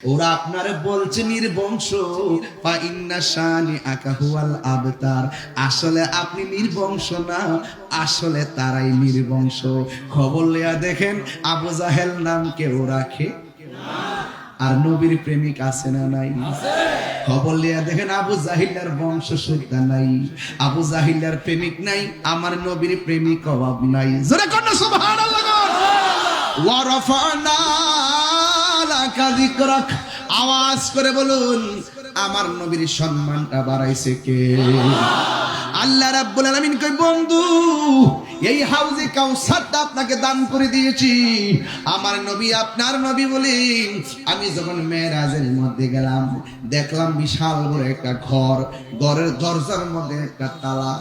ওরা আপনারে বলছে নির্বংশ, ফা ইন্না শানিআকা হুয়াল আবতার। আসলে আপনি নির্বংশ না, আসলে তারাই নির্বংশ। খবর লইয়া দেখেন আবু জাহেল নাম কেউ রাখে? আর নবীর প্রেমিক আছে না নাই? খবর লিয়া দেখেন আবু জাহিলার বংশ সুদ্ধা নাই, আবু জাহিলার প্রেমিক নাই, আমার নবীর প্রেমিক অভাব নাই। জোরে কোন সুবহানাল্লাহ। ওয়া রাফা'না লাকা যিকরাক, আওয়াজ করে বলুন আমার নবীর সম্মানটা বাড়াইছে কে? আল্লাহ রাব্বুল আলামিন কই বন্ধু এই হাউজে কাউসারটা আপনাকে দান করে দিয়েছি। আমার নবী আপনার নবী বলি আমি যখন মেরাজের মধ্যে গেলাম দেখলাম বিশাল বড় একটা ঘর, ঘরের দরজার মধ্যে একটা তালা।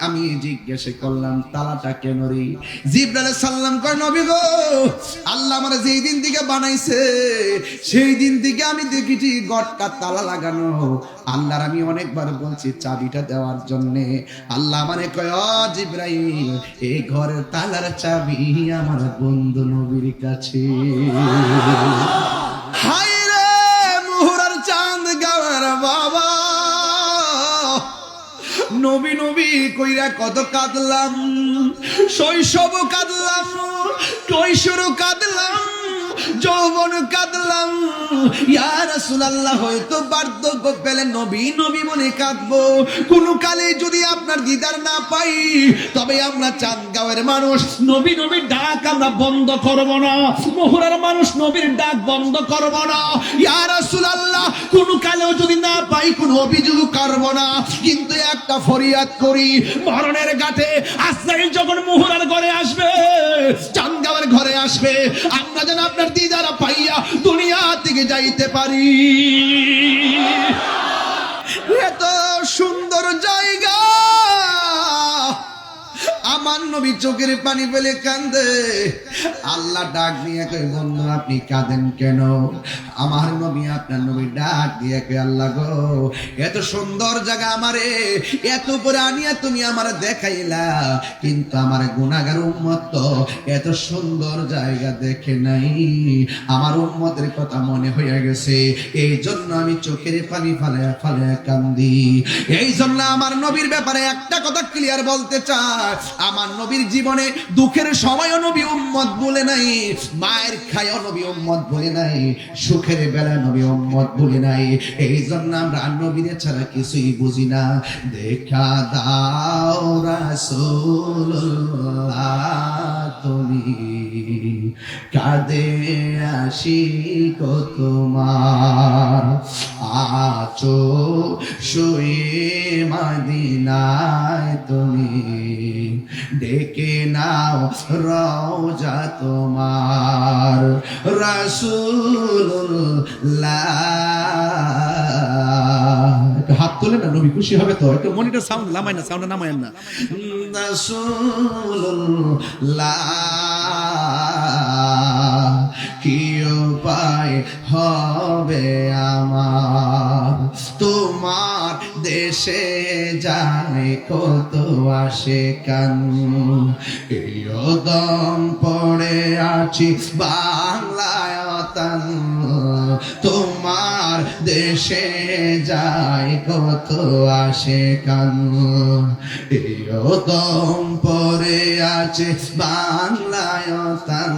আমি জিজ্ঞাসা করলাম তালাটা কেন রে? জিবরাইল আলাইহিস সালাম কয় নবী গো আল্লাহ আমার যেই দিন থেকে বানাইছে সেই দিন থেকে আমি দেখেছি ঘরটা তালা লাগানো। আল্লাহর আমি অনেকবার বলছি চাবিটা দেওয়ার জন্যে, আল্লাহ মানে কয় ও জিবরাইল এই ঘরের তালার চাবি আমার বন্ধু নবীর কাছে। হায় রে মুহরার চাঁদ গাওয়ার বাবা, নবী নবী কইরা কত কাঁদলাম, শৈশব কাঁদলাম, কৈশোর কাঁদলাম, যৌবন কাঁদলাম। ইয়া রাসূলুল্লাহ হয়তো বার্ধক্য পেলে নবী নবী বলে কাঁদবো। কোন কালে যদি আপনার দিদার না পাই তবে আমরা চাঁদগাঁওয়ের মানুষ নবী নবীর ডাক আমরা বন্ধ করব না, মোহরার মানুষ নবীর ডাক বন্ধ করব না। ইয়া রাসূলুল্লাহ কোন কালেও যদি না পাই কোন অভিযোগ করব না, কিন্তু একটা ফরিয়াদ করি মরণের ঘাটে আজরাইল যখন মোহরার ঘরে আসবে, চাঁদগাঁওয়ের ঘরে আসবে, আমরা যেন আপনার দিদারা পাইয়া দুনিয়া থেকে যাইতে পারি। এত সুন্দর জায়গা আমার নবী চোখের পানি ফেলে কান্দে। আল্লাহ ডাক দিয়ে কয় বন্ধু আপনি কাঁদেন কেন? আমার নবী আপনার নবী ডাক দিয়ে কয় আল্লাহ গো এত সুন্দর জায়গা আমারে এত করে আনিয়া তুমি আমার দেখাইলা, কিন্তু আমার গুনাহগার উম্মত তো এত সুন্দর জায়গা দেখে নাই। আমার উম্মতের কথা মনে হয়ে গেছে, এই জন্য আমি চোখের পানি ফালায়া ফালায়া কান্দি। এই জন্য আমার নবীর ব্যাপারে একটা কথা ক্লিয়ার বলতে চাই, আমার নবীর জীবনে দুঃখের সময়ও নবী উম্মত বলে নাই, মায়ের খায়ও নবী উম্মত বলে নাই, সুখের বেলায় নবী উম্মত বলে নাই। এই জন্য আমরা নবীর ছাড়া কিছুই বুঝি না। দেখা দাও রাসূলুল্লাহ তুমি কাঁদে আশিক তোমার, আছো শুয়ে মদিনায় তুমি ডেকে নাও রওজা তোমার রাসূলুল্লাহ। হাত তোলে না নবী খুশি হবে তো, একটু মনিটর সাউন্ড নামায় না, সাউন্ড নামায়েন না। রাসূলুল্লাহ কি উপায় হবে আমার, তোমার দেশে যায় কত আসে কান, এই দম পড়ে আছি বাংলায় তান, তোমার দেশে যায় কত আসে কান, এই দম পড়ে আছে বাংলায় তান,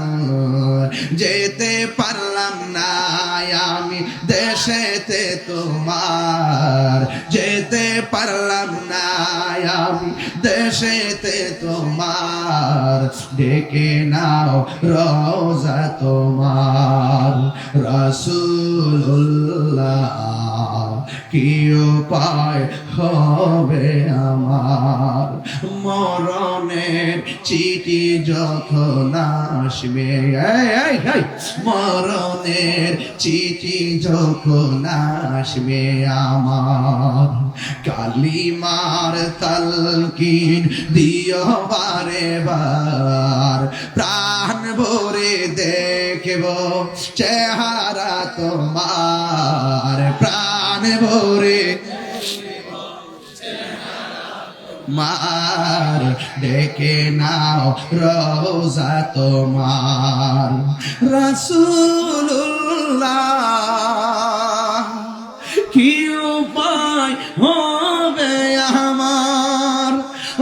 যেতে পারলাম না আমি দেশেতে তোমার, যেতে পারলাম না আমি দেশেতে তোমার, ডেকে নাও রওজা তোমার রাসূলুল্লাহ কি উপায় হবে আমার, মরণের চিঠি যখন আসবে, মরণের চিঠি যখন আসবে আমার, কালিমার তালকিন দিও বারে বার, প্রাণ ভরে দেখব চেহারা তোমার, প্রাণ ভরে মার ডেকে নাও রওজা তোমার রাসূলুল্লাহ রাসূলুল্লাহ কি উপায় হবে আমার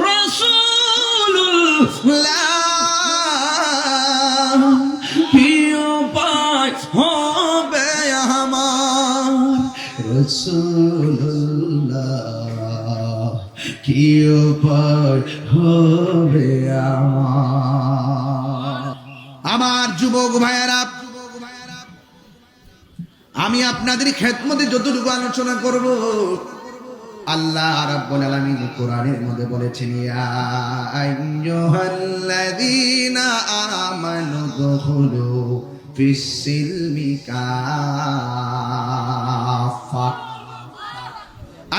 রাসূলুল্লাহ কি উপায় হবে আমার রাসূলুল্লাহ কি উপায় হবে আমার যুবক ভাইয়েরা, আমি আপনাদের খেদমতে যতটুকু আলোচনা করব, আল্লাহ রাব্বুল আলামিন কোরআনের মধ্যে বলেছেন, ইয়া আইয়ুহাল্লাযীনা আমানু দুখুলু ফিস-সিলমি কাফা।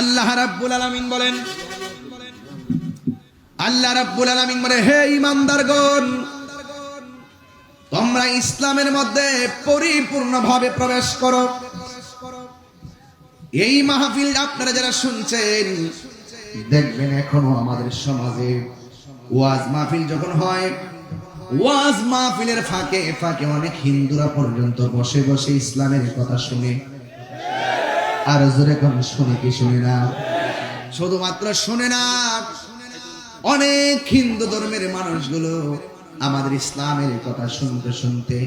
আল্লাহ রাব্বুল আলামিন বলেন, আল্লাহ রাব্বুল আলামিন বলে, হে ঈমানদারগণ, তোমরা ইসলামের মধ্যে পরিপূর্ণভাবে প্রবেশ করো। এই মাহফিল আপনারা যারা শুনছেন, দেখবেন এখনো আমাদের সমাজে ওয়াজ মাহফিল যখন হয়, ওয়াজ মাহফিলের ফাঁকে ফাঁকে অনেক হিন্দুরা পর্যন্ত বসে বসে ইসলামের কথা শুনে। আর জোরে কোন শুনে কি শুনে না? শুধুমাত্র শুনে না, অনেক হিন্দু ধর্মের মানুষগুলো আমাদের ইসলামের কথা শুনতে শুনতে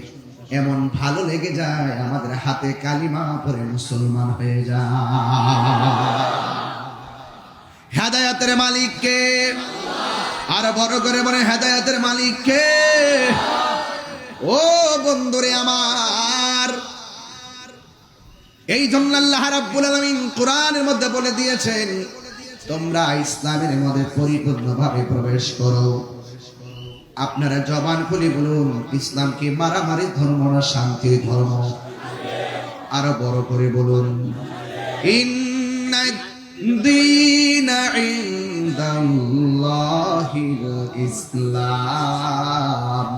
এমন ভালো লেগে যায়, আমাদের হাতে কালিমা পড়ে মুসলমান হয়ে যায়। হেদায়েতের মালিক কে? আর বড় করে বলে, হেদায়েতের মালিক কে? ও বন্ধুরে আমার, এই জন্য আল্লাহ রাব্বুল আলামিন কোরআনের মধ্যে বলে দিয়েছেন, তোমরা ইসলামের মধ্যে পরিপূর্ণভাবে প্রবেশ করো। আপনারা জবান খুলে বলুন, ইসলাম কি মারামারি ধর্ম না শান্তির ধর্ম? আরো বড় করে বলুন, ইন্নাদ-দীনা ইনদাল্লাহিল ইসলাম।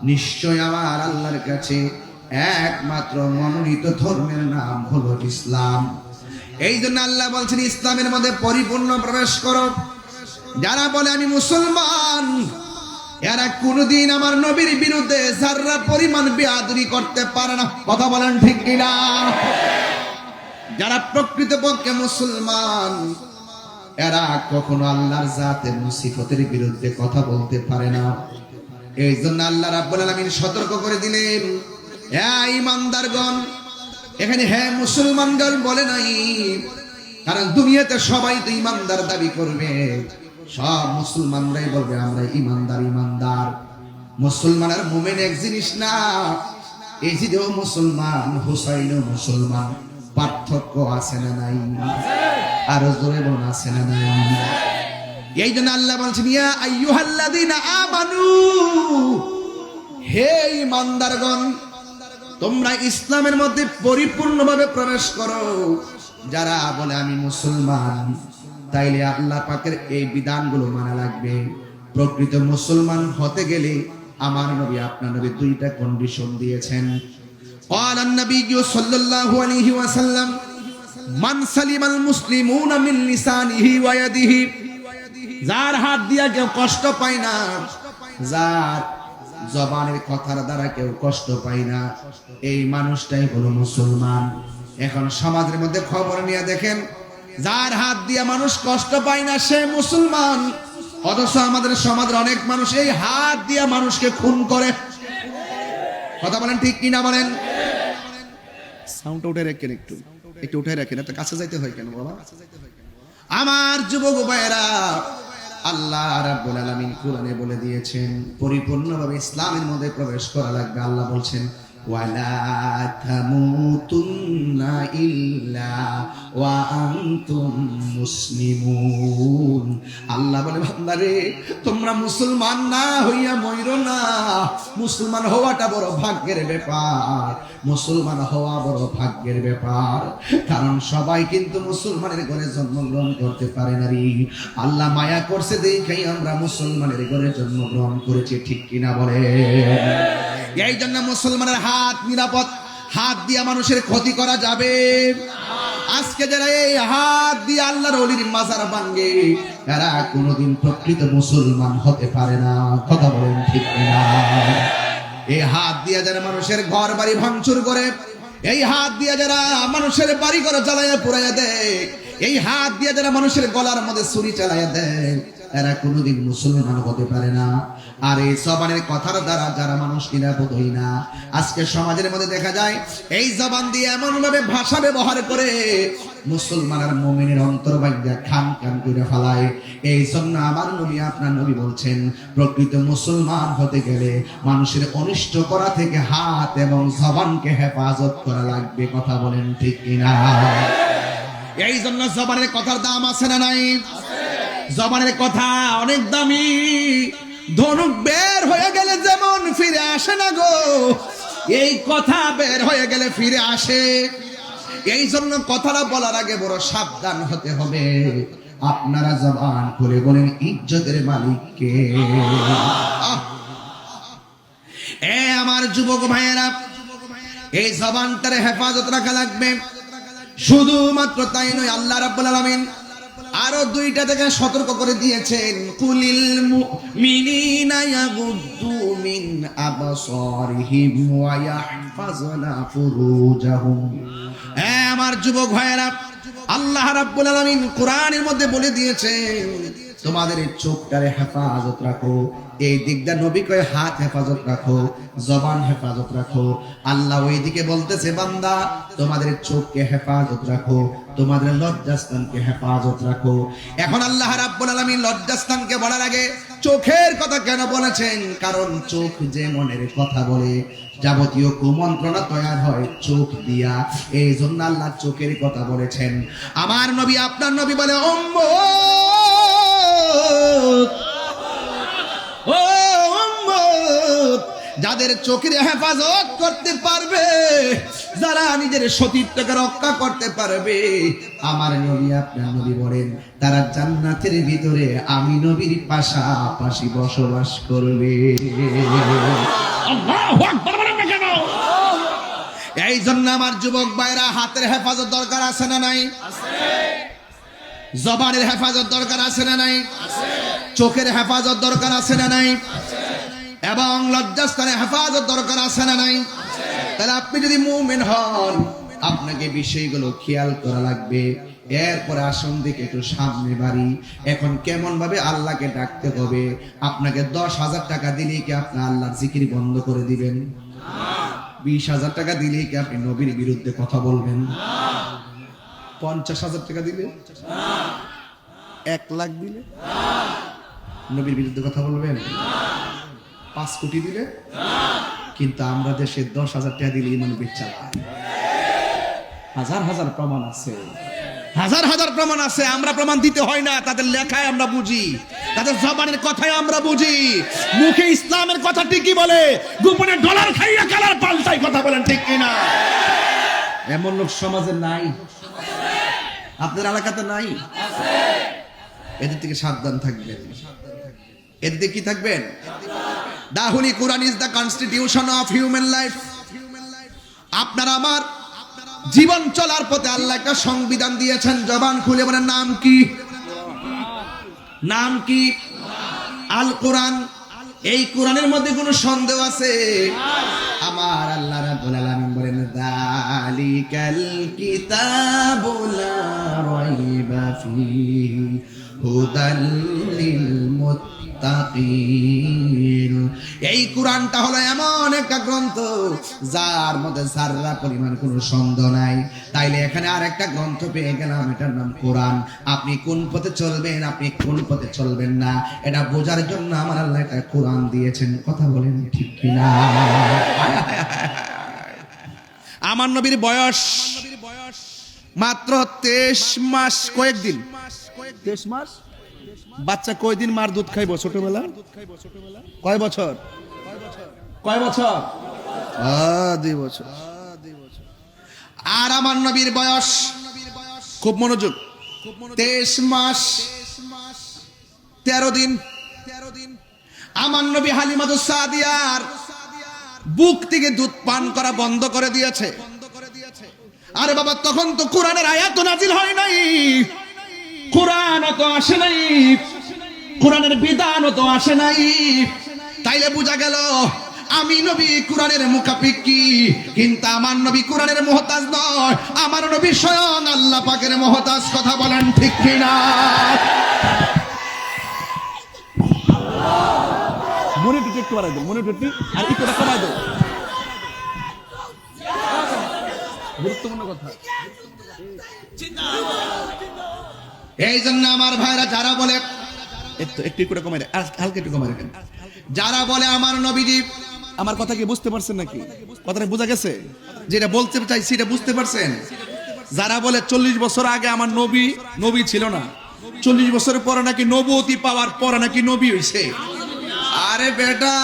নিশ্চয় আমার আল্লাহর কাছে একমাত্র মনোনীত ধর্মের নাম হলো ইসলাম। এই জন্য আল্লাহ বলছেন, ইসলামের মধ্যে পরিপূর্ণ প্রবেশ করো। যারা বলে আমি মুসলমান, এরা কোনদিন আমার নবীর বিরুদ্ধে যারা পরিমাণ বেয়াদবি করতে পারে না। কথা বলেন ঠিক কিনা? যারা প্রকৃতপক্ষে মুসলমান, এরা কখনো আল্লাহর জাতের সিফতের বিরুদ্ধে কথা বলতে পারে না। এই জন্য আল্লাহ রাব্বুল আলামিন সতর্ক করে দিলেন, হে ঈমানদারগণ, এখানে হে মুসলমানগণ বলে নাই, কারণ দুনিয়াতে সবাই তো ঈমানদার দাবি করবে, সব মুসলমানরাই বলবে আমরা ঈমানদার ঈমানদার। মুসলমান আর মুমিন এক জিনিস না। এজিদেও মুসলমান, হুসাইনও মুসলমান, পার্থক্য আছে না নাই? আর জোরে বলুন, আছে না নাই? এই জন্য আল্লাহ বলছেন, ইয়া আইয়ুহাল্লাযীনা আমানু, হে ঈমানদারগণ, তোমরা ইসলামের মধ্যে পরিপূর্ণভাবে প্রবেশ করো। যারা বলে আমি মুসলমান, তাইলে আল্লাহ পাকের এই বিধানগুলো মানা লাগবে। প্রকৃত মুসলমান হতে গেলে আমার নবী, আপনার নবী দুইটা কন্ডিশন দিয়েছেন। قال النبي صلى الله عليه وسلم من سلم المسلمون من لسانه ويده। যার হাত দিয়া কেউ কষ্ট পায় না, যার জবানের কথার দ্বারা কেউ কষ্ট পায় না, এই মানুষটাই হলো মুসলমান। এখন সমাজের মধ্যে খবর নিয়ে দেখেন, যার হাত দিয়া মানুষ কষ্ট পায় না সে মুসলমান, অথচ আমাদের সমাজের অনেক মানুষ এই হাত দিয়া মানুষকে খুন করে। কথা বলেন ঠিক কিনা বলেন? সাউন্ডটা উঠে রাখেন, একটু একটু উঠে রাখেন, এত কাছে যাইতে হয় কেন বাবা? আমার যুবক ভাইয়েরা, আল্লাহ রাব্বুল আলামিন কোরআনে বলে দিয়েছেন, পরিপূর্ণভাবে ইসলামের মধ্যে প্রবেশ করা লাগবে। আল্লাহ বলছেন, ওয়ালা তামুতুন্না ইল্লা ওয়া আনতুম মুসলিমুন। আল্লাহ বলে, বান্দারে তোমরা মুসলমান না হইয়া মইরো না। মুসলমান হওয়াটা বড় ভাগ্যের ব্যাপার, মুসলমান হওয়া বড় ভাগ্যের ব্যাপার। কারণ সবাই কিন্তু মুসলমানের ঘরে জন্মগ্রহণ করতে পারে না রে। আল্লাহ মায়া করছে দেখেই আমরা মুসলমানের ঘরে জন্মগ্রহণ করেছি, ঠিক কিনা বলে? এই জন্য মুসলমানের হাত নিরাপদ। হাত দিয়ে মানুষের ক্ষতি করা যাবে। আজকে যারা এই হাত দিয়ে আল্লাহর ওলির মাজার ভাঙে, এরা কোনোদিন প্রকৃত মুসলমান হতে পারে না। কথা বলেন ঠিক কিনা? এই হাত দিয়ে যারা মানুষের ঘর বাড়ি ভাঙচুর করে, এই হাত দিয়ে যারা মানুষের বাড়ি ঘর জ্বালাইয়া পুড়াইয়া দেয়, এই হাত দিয়ে যারা মানুষের গলার মধ্যে ছুরি চালাইয়া দেয়, এরা কোনোদিন মুসলমান হতে পারে না। আর এই জবানের কথার দ্বারা যারা মানুষ নিরাপদ হই না, আজকে সমাজের মধ্যে দেখা যায় এই জবান দিয়ে এমন ভাবে ভাষা ব্যবহার করে মুসলমান আর মুমিনের অন্তর ভাঙিয়া খান খান করে ফেলায়। এই জন্য আমার নবী, আপনার নবী বলছেন, প্রকৃত মুসলমান হতে গেলে মানুষের অনিষ্ট করা থেকে হাত এবং জবানকে হেফাজত করা লাগবে। কথা বলেন ঠিক কিনা? এই জন্য জবানের কথার দাম আছে না নাই? জবানের কথা অনেক দামি। ধনুক বের হয়ে গেলে যেমন ফিরে আসে না গো, এই কথা বের হয়ে গেলে ফিরে আসে। এই জন্য কথাটা বলার আগে বড় সাবধান হতে হবে। আপনারা জবান করে বলেন, ইজ্জতের মালিক কে? এ আমার যুবক ভাইয়েরা, এই জবানটার হেফাজত রাখা লাগবে। শুধুমাত্র তাই নয়, আল্লাহ রাব্বুল আলামিন আরো দুইটা থেকে সতর্ক করে দিয়েছেন, কুলিল মুমিনিনা ইয়াগুদ্দু মিন আবসারিহিম ওয়া ইয়াহফাজুনা ফুরুজাহুম। আমার যুবক ভাইয়েরা, আল্লাহ রাব্বুল আলামিন কোরআনের মধ্যে বলে দিয়েছেন, তোমাদের চোখটারে হেফাজত রাখো। এই দিকটা নবী কয় হাত হেফাজত রাখো, জবান হেফাজত রাখো। আল্লাহ ওইদিকে বলতেছে, বান্দা তোমাদের চোখকে হেফাজত রাখো, তোমাদের লজ্জাস্থানকে হেফাজত রাখো। এখন আল্লাহ রাব্বুল আলামিন লজ্জাস্থানকে বলার আগে চোখের কথা কেন বলেছেন? কারণ চোখ যে মনের কথা বলে, যাবতীয় কুমন্ত্রণা তৈরি হয় চোখ দিয়া। এই জন্য আল্লাহ চোখের কথা বলেছেন। আমার নবী, আপনার নবী বলে, যাদের চোখের হেফাজত করতে পারবে, যারা নিজের সতীত্বকে রক্ষা করতে পারবে, আমার নবী, আপনার নবী বলেন, তারা জান্নাতের ভিতরে আমি নবীর পাশাপাশি বসবাস করবে। আল্লাহু আকবার বলেন না কেন? এই জন্য আমার যুবক ভাইরা, হাতের হেফাজত দরকার আছে না নাই? জবানের হেফাজত দরকার আছে না নাই? চোখের হেফাজত দরকার আছে না নাই? এবং লজ্জাস্থানের হেফাজত দরকার আছে না নাই? তাহলে আপনি যদি মুমিন হন, আপনাকে বিষয়গুলো খেয়াল করা লাগবে। এরপরে আসন দিকে একটু সামনে বাড়ি। এখন কেমন ভাবে আল্লাহকে ডাকতে হবে? আপনাকে 10,000 টাকা দিলেই কি আপনি আল্লাহর জিকির বন্ধ করে দিবেন? 20,000 টাকা দিলেই কি আপনি নবীর বিরুদ্ধে কথা বলবেন? 50,000 টাকা দিলে, 1 লাখ দিলে নবীর বিরুদ্ধে কথা বলবেন? 5 কোটি দিলে? কিন্তু আমরা দেশে 10,000 টাকা দিলে ইমান বেচা। হাজার হাজার প্রমাণ আছে, হাজার হাজার প্রমাণ আছে। আমরা প্রমাণ দিতে হয় না, তাদের লেখায় আমরা বুঝি, তাদের জবানের কথায় আমরা বুঝি। মুখে ইসলামের কথা ঠিকই বলে, গোপনে ডলার খাইয়া কালার পাল্টাই। কথা বলেন ঠিক কিনা? এমন লোক সমাজে নাই? আপনার এলাকাতে নাই? এদের থেকে সাবধান থাকবেন। এদের থেকে কি থাকবেন? The Holy Quran is the constitution of human life. আপনার আমার জীবন চলার পথে আল্লাহ একটা সংবিধান দিয়েছেন। জবান খুলে বলেন, নাম কি? নাম কি? আল কোরআন। এই কোরআনের মধ্যে কোনো সন্দেহ আছে? আমার আল্লাহ রাব্বুল আলামিন বলেন, যালিকাল কিতাবু লা রাইবা ফীহি হুদাল লিল মুত্তাকিন। এই কোরআনটা হলো এমন একটা গ্রন্থ যার মধ্যে যারা পরিমাণ কোনো সন্দেহ নাই। তাইলে এখানে আর একটা গ্রন্থ পেয়ে গেলাম, এটার নাম কোরআন। আপনি কোন পথে চলবেন, আপনি কোন পথে চলবেন না, এটা বোঝার জন্য আমার আল্লাহ একটা কোরআন দিয়েছেন। কথা বলেন ঠিক কিনা? আমার নবীর বয়স মাত্র 23 মাস কয়েকদিন। 23 মাস? বাচ্চা কয়দিন মার দুধ খাইব ছোটবেলা? কয় বছর? কয় বছর? 2 বছর। আর আমার নবীর বয়স, খুব মনোযোগ, 23 মাস 13 দিন। আমার নবী হালিমাতুস সাদিয়ার বুক থেকে দুধ পান করা বন্ধ করে দিয়েছে। আরে বাবা, তখন তো কোরআনের আয়াত নাজিল হয় নাই, কোরআন তো আসে নাই, কোরআনের বিধান তো আসে নাই। তাইলে বোঝা গেল আমি নবী কোরআনের মুখাপেক্ষী, কিন্তু আমার নবী কোরআনের মুহতাজ নয়, আমার নবী স্বয়ং আল্লাহ পাকের মুহতাজ। কথা বলেন ঠিক কিনা? মনিটরটি একটু বাড়াই দাও, মনিটরটি আর একটু কমাই দাও, গুরুত্বপূর্ণ কথা। এই জন্য আমার ভাইরা যারা বলে একটু করে কমাই দেয়, হালকা একটু কমাই রাখেন, যারা বলে আমার নবীজি, আমার কথা কি বুঝতে পারছেন নাকি? কথাটা বোঝা গেছে? যেটা বলতে চাইছি এটা বুঝতে পারছেন? যারা বলে 40 বছর আগে আমার নবী ছিল না, 40 বছর পরে নাকি নবুয়তি পাওয়ার পরে নাকি নবী হইছে। আরে বেটা,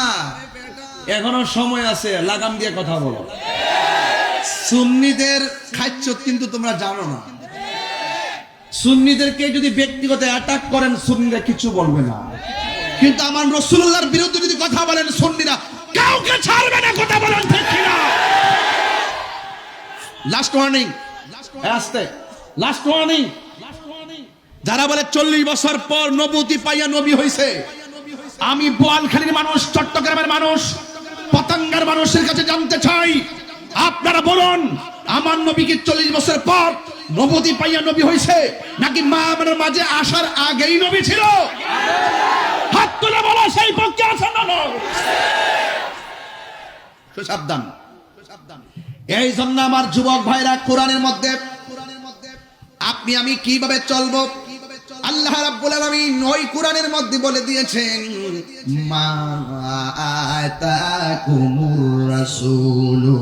এখনো সময় আছে, লাগাম দিয়ে কথা বলো। সুন্নিদের খাচ্ছ কিন্তু তোমরা জানো না। সুন্নিদেরকে যদি ব্যক্তিগত অ্যাটাক করেন সুন্নিরা কিছু বলবে না, কিন্তু আমার রাসূলুল্লাহর বিরুদ্ধে যদি কথা বলেন সুন্নিরা কাউকে ছাড়বে না। কথা বলেন ঠিক কিনা? লাস্ট ওয়ার্নিং, আস্তে, লাস্ট ওয়ার্নিং। যারা বলে 40 বছর পর নবুয়তি পাইয়া নবী হইছে, আমি বোয়ালখালীর মানুষ, চট্টগ্রামের মানুষ, পতেঙ্গার মানুষের কাছে জানতে চাই, আপনারা বলুন আমার নবী কি 40 বছর পর নবুয়তি পাইয়া নবী হইছে, নাকি মা আমাদের মাঝে আসার আগেই নবী ছিল? হাত তুলে বলো সেই পক্ষে আছেন না? সাবধান। এই জন্য আমার যুবক ভাইরা, কোরআনের মধ্যে আপনি আমি কিভাবে চলবো, আল্লাহ রাব্বুল আলামিন ওই কোরআনের মধ্যে বলে দিয়েছেন, মা আতাকুমুর রাসূলু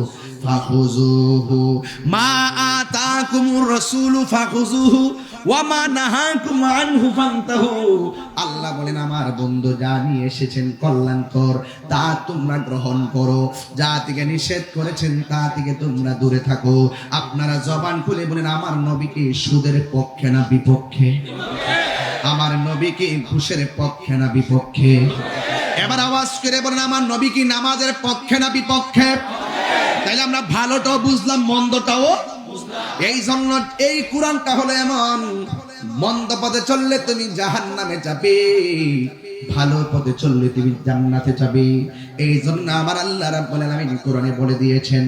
ফাখুযুহু, মা আতাকুমুর রাসূলু ফাখুযুহু ওয়া মা নাহাকুম আনহু ফান্তাহু। আল্লাহ বলেন আমার বন্ধু যা নিয়ে এসেছেন কল্যাণকর তা তোমরা গ্রহণ করো, যা থেকে নিষেধ করেছেন তা থেকে তোমরা দূরে থাকো। আপনারা জবান খুলে বলেন আমার নবীকে সুদের পক্ষে না বিপক্ষে? আমার নবী কি ঘুষের পক্ষে না বিপক্ষে? এবার আওয়াজ করে বলেন আমার নবী কি নামাজের পক্ষে না বিপক্ষে? তাইলে আমরা ভালোটাও বুঝলাম, মন্দটাও বুঝলাম। এই জন্য এই কোরআনটা হলো এমন, মন্দ পথে চললে তুমি জাহান্নামে যাবে, ভালো পথে চললে তুমি জান্নাতে যাবে। এই জন্য আমার আল্লাহ রাব্বুল আলামিন কোরআনে বলে দিয়েছেন,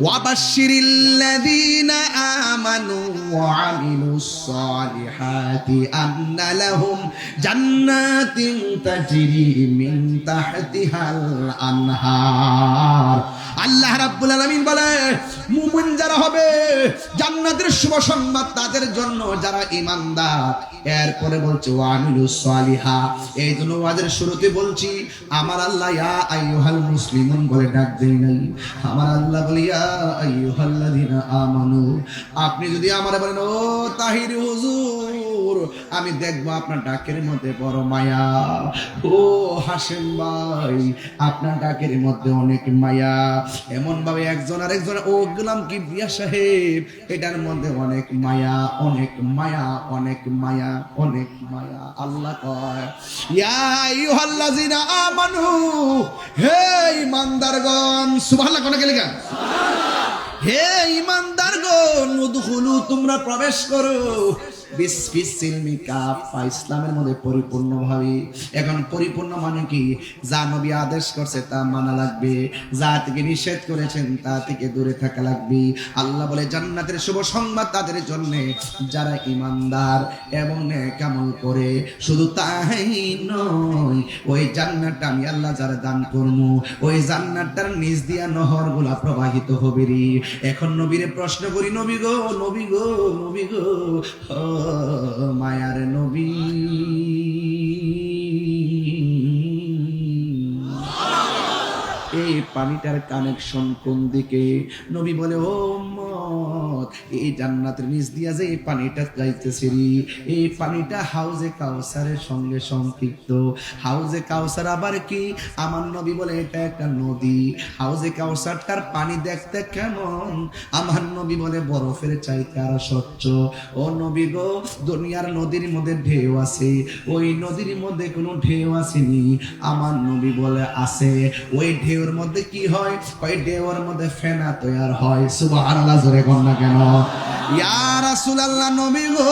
ওয়াবাশশিরিল্লাযীনা আমানু ওয়া আমিলুস সালিহাতি আন্না লাহুম জান্নাতিন তাজরি মিন তাহতিহাল আনহার। আল্লাহ রাব্বুল আলামিন বলে মুমিন যারা হবে জান্নাতের শুভ সংবাদ তাদের জন্য যারা ঈমানদার। এরপরে বলছে ওয়া আমিলুস সালিহা। এই জন্য ওয়াজের শুরুতে বলছি আমার আল্লাহ ইয়া আইয়ুহাল মুসলিমুন বলে ডাক দেই নাই, আমার আল্লাহ বলে ইয়া আইয়ুহাল্লাযীনা আমানু। আপনি যদি আমারে বলেন ও তাহির হুজুর, আমি দেখবো আপনার ডাকের মধ্যে বড় মায়া। ও হাসেম ভাই, আপনার ডাকের মধ্যে অনেক মায়া। এমন ভাবে একজন আরেকজন, ও গোলাম কিবরিয়া সাহেব, এটার মধ্যে অনেক মায়া, অনেক মায়া, অনেক মায়া, অনেক মায়া। আল্লাহ কয় ইয়া আইয়ুহাল্লাযীনা আমানু, হে ঈমানদারগণ, সুবহানাল্লাহ কোন গেলে গান, হে ঈমানদারগণ, উদখুলু তোমরা প্রবেশ করো ইসলামের মধ্যে পরিপূর্ণভাবে। এখন পরিপূর্ণ মানে কি? যা নবী আদেশ করছে তা মানা লাগবে, যা থেকে নিষেধ করেছেন তা থেকে দূরে থাকা লাগবে। আল্লাহ বলে জান্নাতের শুভ সংবাদ তাদের জন্য যারা ঈমানদার এবং নেক আমল করে। শুধু তাই নয়, ওই জান্নাতটা আমি আল্লাহ যারা দান করবো, ওই জান্নাতটার নিচ দিয়া নহরগুলা প্রবাহিত হবে রে। এখন নবীরে প্রশ্ন করি, নবী গো, নবী গো, নবী গো, মায়ার নবী, এই পানিটার কানেকশন কোন দিকে? নবী বলে ও উম্মত, এই জান্নাতের নিচ দিয়া যে এই পানিটা যাইতেছে রে, এই পানিটা হাউজে কাউসারের সঙ্গে সম্পৃক্ত। হাউজে কাউসার আবার কি? আমার নবী বলে এটা একটা নদী। হাউজে কাউসারটার পানি দেখতে কেমন? আমার নবী বলে বরফের চাইতে আরো স্বচ্ছ। ও নবী গো, দুনিয়ার নদীর মধ্যে ঢেউ আছে, ওই নদীর মধ্যে কোনো ঢেউ আসেনি। আমার নবী বলে আছে। ওই ঢেউর মধ্যে কি হয়? ওই ঢেউর মধ্যে ফেনা তৈরি হয়। সুবহানাল্লাহ, জোরে কর না কেন? ইয়া রাসূলুল্লাহ, নবী গো,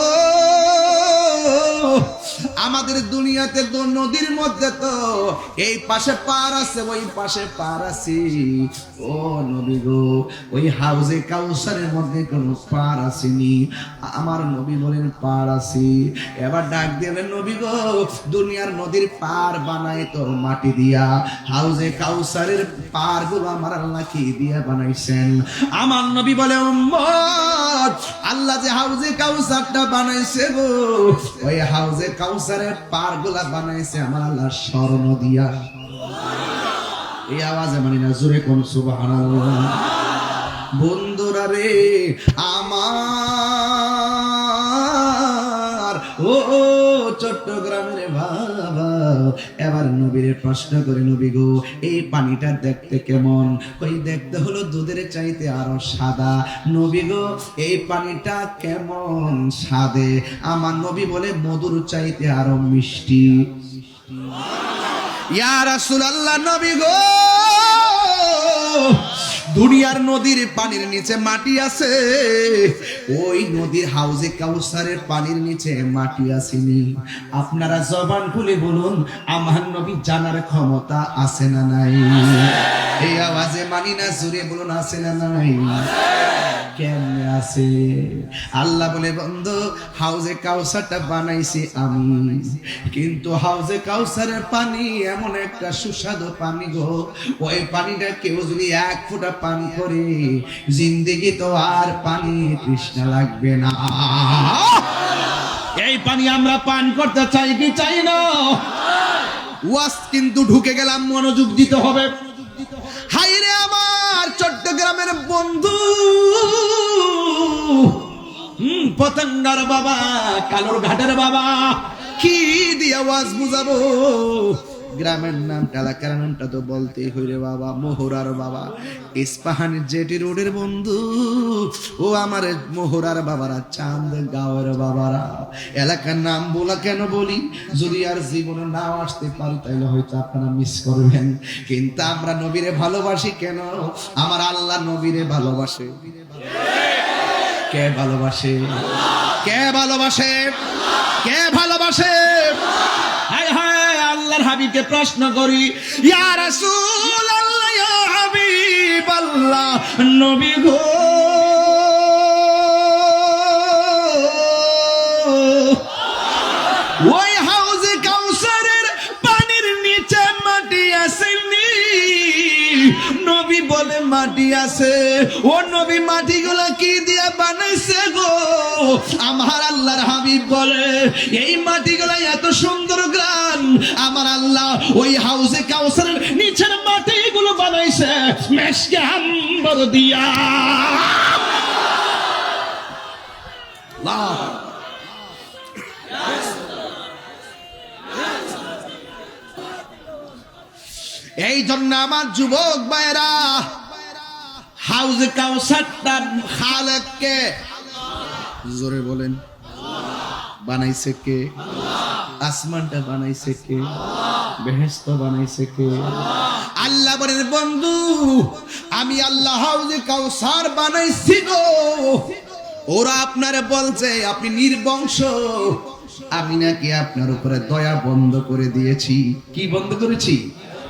আমাদের দুনিয়াতে তো নদীর মধ্যে তো এই পাশে পার আছে ওই পাশে পার আছে। ও নবী গো, ওই হাউজে কাউসারের মধ্যে কোনো পার আসেনি। আমার নবী বলেন পার আছে। এবার ডাক দিলেন, নবী গো, দুনিয়ার নদীর পার বানায় তো মাটি দিয়া, হাউজে কাউসারের পার গুলো আমার আল্লাহ কি দিয়া বানাইছেন? আমার নবী বলে, উম্মত, আল্লাহ যে হাউজে কাউসারটা বানাইছে গো, ওই হাউজে কাউসারের পার গুলা বানাইছে আমার আল্লাহ স্বর্ণ দিয়া। এই আওয়াজে মানি না, জোরে কোন সুবহানাল্লাহ। বন্ধুরা রে আমার, ও চট্টগ্রামের বাবা, এবার নবীরে প্রশ্ন করে, নবী গো, এই পানিটা দেখতে কেমন? ওই দেখতে হলো দুধের চাইতে আরো সাদা। নবী গো, এই পানিটা কেমন স্বাদে? আমার নবী বলে মধুর চাইতে আরো মিষ্টি। ইয়া রাসূলুল্লাহ, নবী গো, দুনিয়ার নদীর পানির নিচে মাটি আছে, ওই নদীর হাউজে কাউসারের পানির নিচে মাটি আসেনি। আপনারা জবান খুলে বলুন, আমার নবী জানার ক্ষমতা আছে না নাই? এই আওয়াজে মানি না, জোরে বলুন, আছে না নাই? কেমনে আছে? আল্লাহ বলে, বন্ধু, হাউজে কাউসারটা বানাইছি আমি, কিন্তু হাউজে কাউসারের পানি এমন একটা সুস্বাদু পানি গো, ওই পানিটা কেউ যদি এক ফোঁটা পান করে জিন্দেগি তো আর পানি তৃষ্ণা লাগবে না। এই পানি আমরা পান করতে চাই কি চাই না? ওয়াজ কিন্তু ঢুকে গেলাম, মনোযোগ দিতে হবে। হাইরে আমার চট্টগ্রামের বন্ধু, পতঙ্গার বাবা, কালোর ঘাটের বাবা, কি দিয়ে আওয়াজ বুঝাবো? গ্রামের নামটা, এলাকার নামটা তো বলতেই হইরে বাবা, মোহরার বাবা, ইস্পাহানের জেটি রোডের বন্ধু। ও আমার মোহরার বাবারা, চাঁদ গাঁওয়ের বাবারা, এলাকার নাম বলা কেন বলি, যদি আর জীবনে নাও আসতে পারি তাইলে হয়তো আপনারা মিস করবেন, কিন্তু আমরা নবীরে ভালোবাসি কেন? আমার আল্লাহ নবীরে ভালোবাসে। কে ভালোবাসে? কে ভালোবাসে? কে ভালোবাসে? হায় হায়, আল্লাহর হাবিবকে প্রশ্ন করি, ইয়া রাসূলুল্লাহ, ইয়া হাবিবাল্লাহ, নবী গো, ওই হাউজে কাউসারের পানির নিচে মাটি আসেনি? নবী বলে মাটি আছে। ও নবী, মাটিগুলা কি দিয়ে বানাইছে গো? আমার আল্লাহর হাবিব বলে, এই মাটিগুলা এত সুন্দর গ্রান, আমার আল্লাহ ওই হাউজে কাউসারের নিচের মাটিগুলো বানাইছে মেশকে আম্বর দিয়া। আল্লাহ, এই জন্য আমার যুবক ভাইরা, হাউজে কাউসারটা খালেক কে? জোরে বলেন, বানাইছে কে? আসমানটা বানাইছে কে? বেহেশত বানাইছে কে? আল্লাহ বলেন, বন্ধু, আমি আল্লাহ হাউজে কাউসার বানাইছি গো। ওরা আপনারে বলছে আপনি নির্বংশ, আমি নাকি আপনার উপরে দয়া বন্ধ করে দিয়েছি। কি বন্ধ করেছি?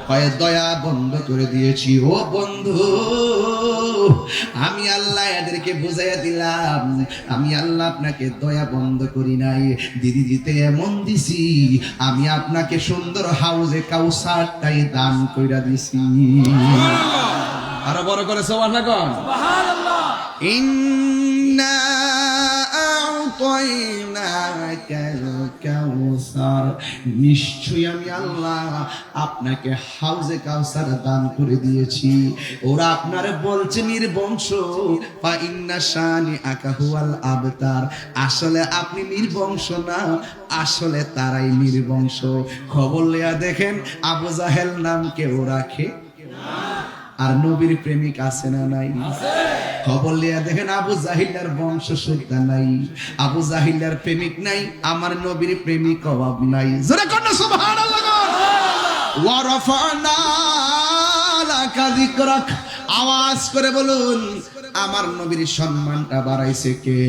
হয় দয়া বন্ধ করে দিয়েছি। ও বন্ধু, আমি আল্লাহ এদেরকে বুঝাইয়া দিলাম, আমি আল্লাহ আপনাকে দয়া বন্ধ করি নাই, দিদি দিতে এমন দিছি, আমি আপনাকে সুন্দর হাউজে কাউসারটাই দান কইরা দিছি। আরো বড় করে সুবহানাল্লাহ, সুবহানাল্লাহ। ইন্না আ'তাইনাকাল কাউসার, নিশ্চয়ই আমি আল্লাহ আপনাকে হাউজে কাউসার দান করে দিয়েছি। ওরা আপনারে বলছে নির্বংশ, ফা ইন্না শানিআকা হুয়াল আবতার, আসলে আপনি নির্বংশ না, আসলে তারাই নির্বংশ। খবর লইয়া দেখেন, আবু জাহেল নাম কেউ রাখে? আর নবীর প্রেমিক আছে না নাই? খবর লিয়া দেখেন, আবু জাহিলার বংশ সুদ্ধা নাই, আবু জাহিলার প্রেমিক নাই, আমার নবীর প্রেমিক অভাব নাই। জোরে কোন সুবহানাল্লাহ। ওয়া রাফা'না লাকা যিকরাক, আওয়াজ করে বলুন, আমার নবীর সম্মানটা বাড়াইছে কে?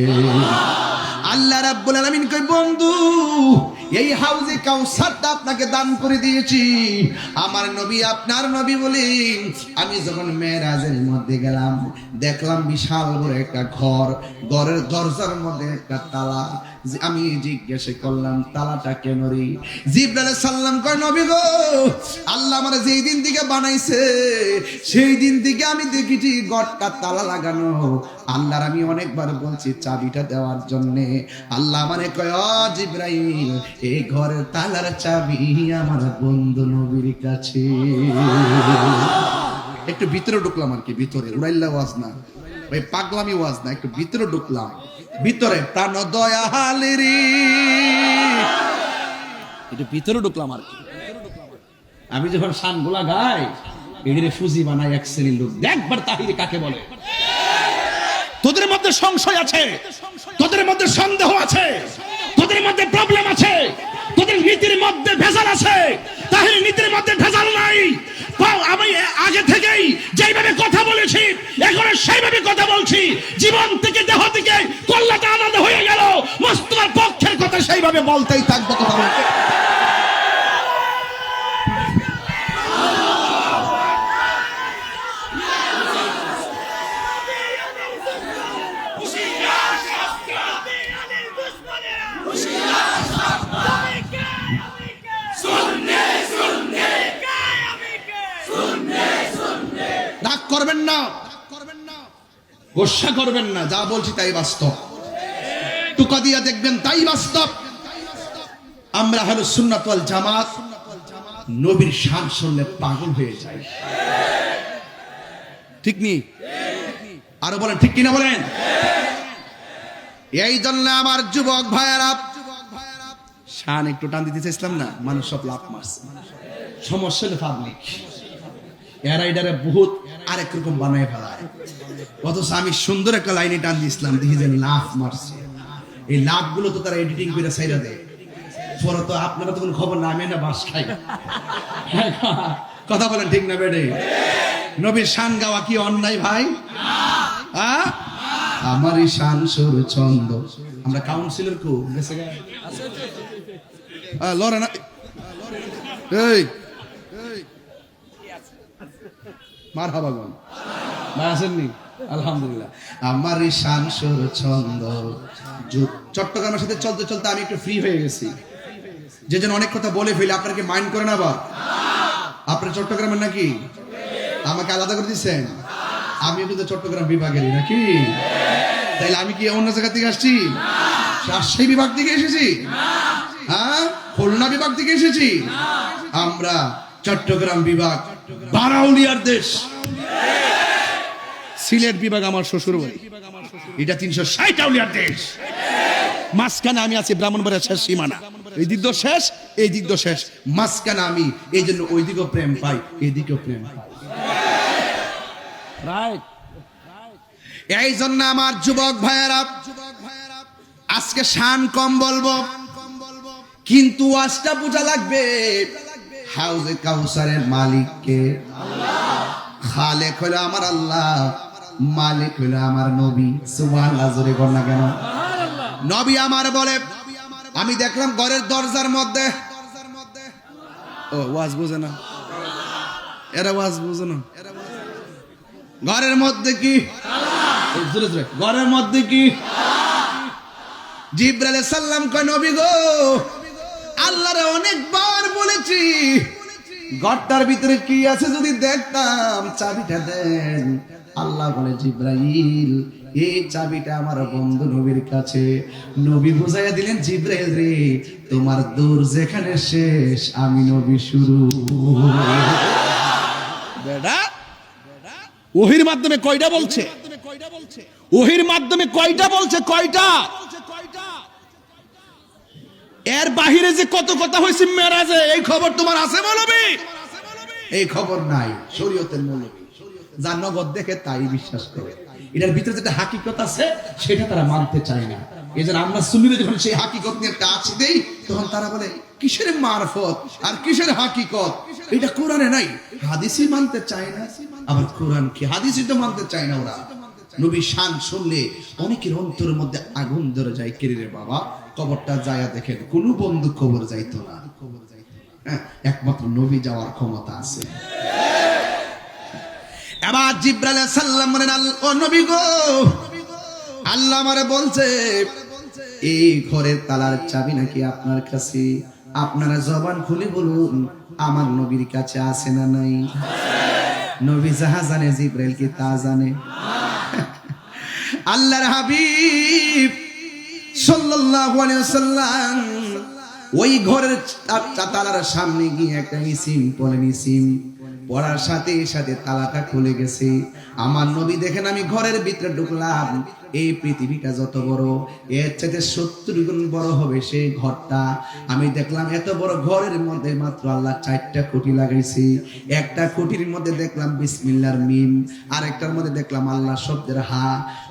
আল্লাহ রাব্বুল আলামিন কই, বন্ধু, এই হাউজে কাউসারটা আপনাকে দান করে দিয়েছি। আমার নবী আপনার নবী বলি আমি যখন মেরাজের মধ্যে গেলাম দেখলাম বিশাল বড় একটা ঘর, ঘরের দরজার মধ্যে একটা তালা। আমি জিজ্ঞাসা করলাম তালাটা কেন রে? জিবরাইল সাল্লাম কয় নবী গো আল্লাহ আমার যেই দিন থেকে বানাইছে সেই দিন থেকে আমি দেখেছি ঘরটা তালা লাগানো। আল্লাহর আমি অনেকবার বলছি চাবিটা দেওয়ার জন্য, আল্লাহ মানে কয় ও জিবরাইল এই ঘরের তালার চাবি আমার বন্ধু নবীর কাছে। একটু ভিতরে ঢুকলাম আর কি, ভিতরে উড়াইল্লা ওয়াজ না, ওই পাগলামি ওয়াজ না, একটু ভিতরে ঢুকলাম। ভিতরে প্রাণ দয়ালেরি একটু ভিতরে ঢুকলাম আর কি। আমি যখন শান গুলা গাই এদিকে ফুজি বানাই এক শ্রেণীর লোক, একবার তাহিরে কাকে বলে? তোদের মধ্যে সংশয় আছে, তোদের মধ্যে সন্দেহ আছে, তোদের মধ্যে প্রবলেম আছে, তোদের নীতির মধ্যে ভেজাল আছে। তাহির নীতির মধ্যে ভেজাল নাই। আমি আগে থেকেই যেইভাবে কথা বলেছি এখন সেইভাবে কথা বলছি। জীবন থেকে দেহ থেকে কল্যাণটা আনন্দ হয়ে গেল, মোস্তফার পক্ষের কথা সেইভাবে বলতেই থাকবো। কথা বলতে রাগ করবেন না, গোসা করবেন না, যা বলছি তাই বাস্তব। টুকা দিয়া দেখবেন তাই বাস্তব। আমরা হলো সুন্নাত ওয়াল জামাত, নবীর শান শুনলে পাগল হয়ে যায়। ঠিক নেই? আরো বলেন ঠিক কিনা বলেন। এই জন্য আমার যুবক ভাইয়েরা শান একটু টান দিতে চাইছিলাম না, মানুষ সব লাভ মারছে। সমস্যা হলো পাবলিক, এরা এটারে বহুত আরেক রকম বানায় ফেলায়। অথচ আমি সুন্দর একটা লাইনে টান দিয়েছিলাম, দেখি যে লাভ মারছে। এই লাভ গুলো তো তারা এডিটিং করে সাইডা দেয়, পরে তো আপনারা তখন খবর না, আমি না বাস খাই। কথা বলেন ঠিক না বেডে? নবীর শান গাওয়া কি অন্যায় ভাই? আমারই শান সুর ছন্দ। আমরা কাউন্সিলর কো লড়ে না, এই মার হাবা গন ভাই আসেননি? আলহামদুলিল্লাহ। আমার শান সুর ছন্দ। চট্টগ্রামের সাথে চলতে চলতে আমি একটু ফ্রি হয়ে গেছি, যে জন্য অনেক কথা বলে ফেলি। আপনারা কি মাইন্ড করেন? আবার আপনার চট্টগ্রামের নাকি? আমাকে আলাদা করে দিচ্ছেন? আমি কিন্তু চট্টগ্রাম বিভাগেরই নাকি? তাইলে আমি কি অন্য জায়গা থেকে আসছি? রাজশাহী বিভাগ থেকে এসেছি? হ্যাঁ, খুলনা বিভাগ থেকে এসেছি। আমরা চট্টগ্রাম বিভাগ, বারাউলিয়ার দেশ। সিলেট বিভাগ আমার শ্বশুর বাড়ি, এটা 360 আউলিয়ার দেশ। মাঝখানে আমি আছি ব্রাহ্মণবাড়িয়া শেষ সীমানা, এই দিক শেষ, এই দিক শেষ, মাঝখানে আমি। এই জন্য ওই দিকেও প্রেম পাই, এই দিকেও প্রেম পাই। রাইট। এই জন্য আমার যুবক ভাইয়েরা আজকে শান কম বলবো, কিন্তু আজটা বোঝা লাগবে হাউজে কাউসারের মালিককে। খালেক হলো আমার আল্লাহ, মালিক হলো আমার নবী। সুবহানাল্লাহ জোরে বল না কেন? নবী আমার বলে, আমি দেখলাম ঘরের দরজার মধ্যে, ও ওয়াজ বুঝে না এরা, ওয়াজ বুঝে না। ঘরের মধ্যে কি? ঘরের মধ্যে কি? জিবরাইল সাল্লাম কয় নবী গো আল্লাহরে অনেকবার বলেছি ঘরটার ভিতরে কি আছে যদি দেখতাম, চাবিটা দেন। আল্লাহ বলে জিবরাইল এই চাবিটা আমার বন্ধু নবীর কাছে। নবী বুঝাইয়া দিলেন জিবরাইল রে তোমার দূর যেখানে শেষ আমি নবী শুরু। বেটা ওহির মাধ্যমে কয়টা বলছে? ওহির মাধ্যমে কয়টা বলছে? কয়টা? এর বাহিরে যে কত কথা হয়েছে মেরাজে, এই খবর তোমার আছে মৌলবী? এই খবর নাই। শরীয়তের মৌলবী যা নগদ দেখে তাই বিশ্বাস করে। এটার ভিতরে যেটা হাকিকত আছে সেটা তারা মানতে চায় না। এই জন্য আমরা সুন্নিরা যখন সেই হাকিকত নিয়ে টাচ দেই তখন তারা বলে কিসের মারফত আর কিসের হাকিকত, এটা কোরআনে নাই। হাদিসই মানতে চায় না, আবার কোরআন কি হাদিসই তো মানতে চায় না ওরা। নবী শান শুনলে অনেকের অন্তরের মধ্যে আগুন ধরে যায়। কেরে রে বাবা, কবরটা যায়া দেখেন, কোনো বন্ধু কবর যাইতো না। হ্যাঁ, একমাত্র নবী যাওয়ার ক্ষমতা আছে। এবার জিব্রাইল আলাইহিস সালাম বলেন, ও নবী গো, আল্লাহ আমারে বলছে এই ঘরের তালার চাবি নাকি আপনার কাছে, আপনারা জবান খুলে বলুন আমার নবীর কাছে আছে না নাই? নবী যাহা জানে জিব্রাইল কি তা জানে? আল্লাহর হাবিব সাল্লাল্লাহু আলাইহি ওয়াসাল্লাম ওই ঘরের তালার সামনে গিয়ে একটা ইসিম পড়লেন। ইসিম পড়ার সাথে সাথে তালাটা খুলে গেছে। আমার নবী দেখেন, আমি ঘরের ভিতরে ঢুকলাম, এই পৃথিবীটা যত বড়, এর চাইতে 70 গুণ বড় হবে সেই ঘরটা। আমি দেখলাম এত বড় ঘরের মধ্যে মাত্র আল্লাহ 4টা খুঁটি লাগাইছি। একটা খুঁটির মধ্যে দেখলাম বিসমিল্লাহর মিম, আরেকটার মধ্যে দেখলাম আল্লাহ শব্দের হা,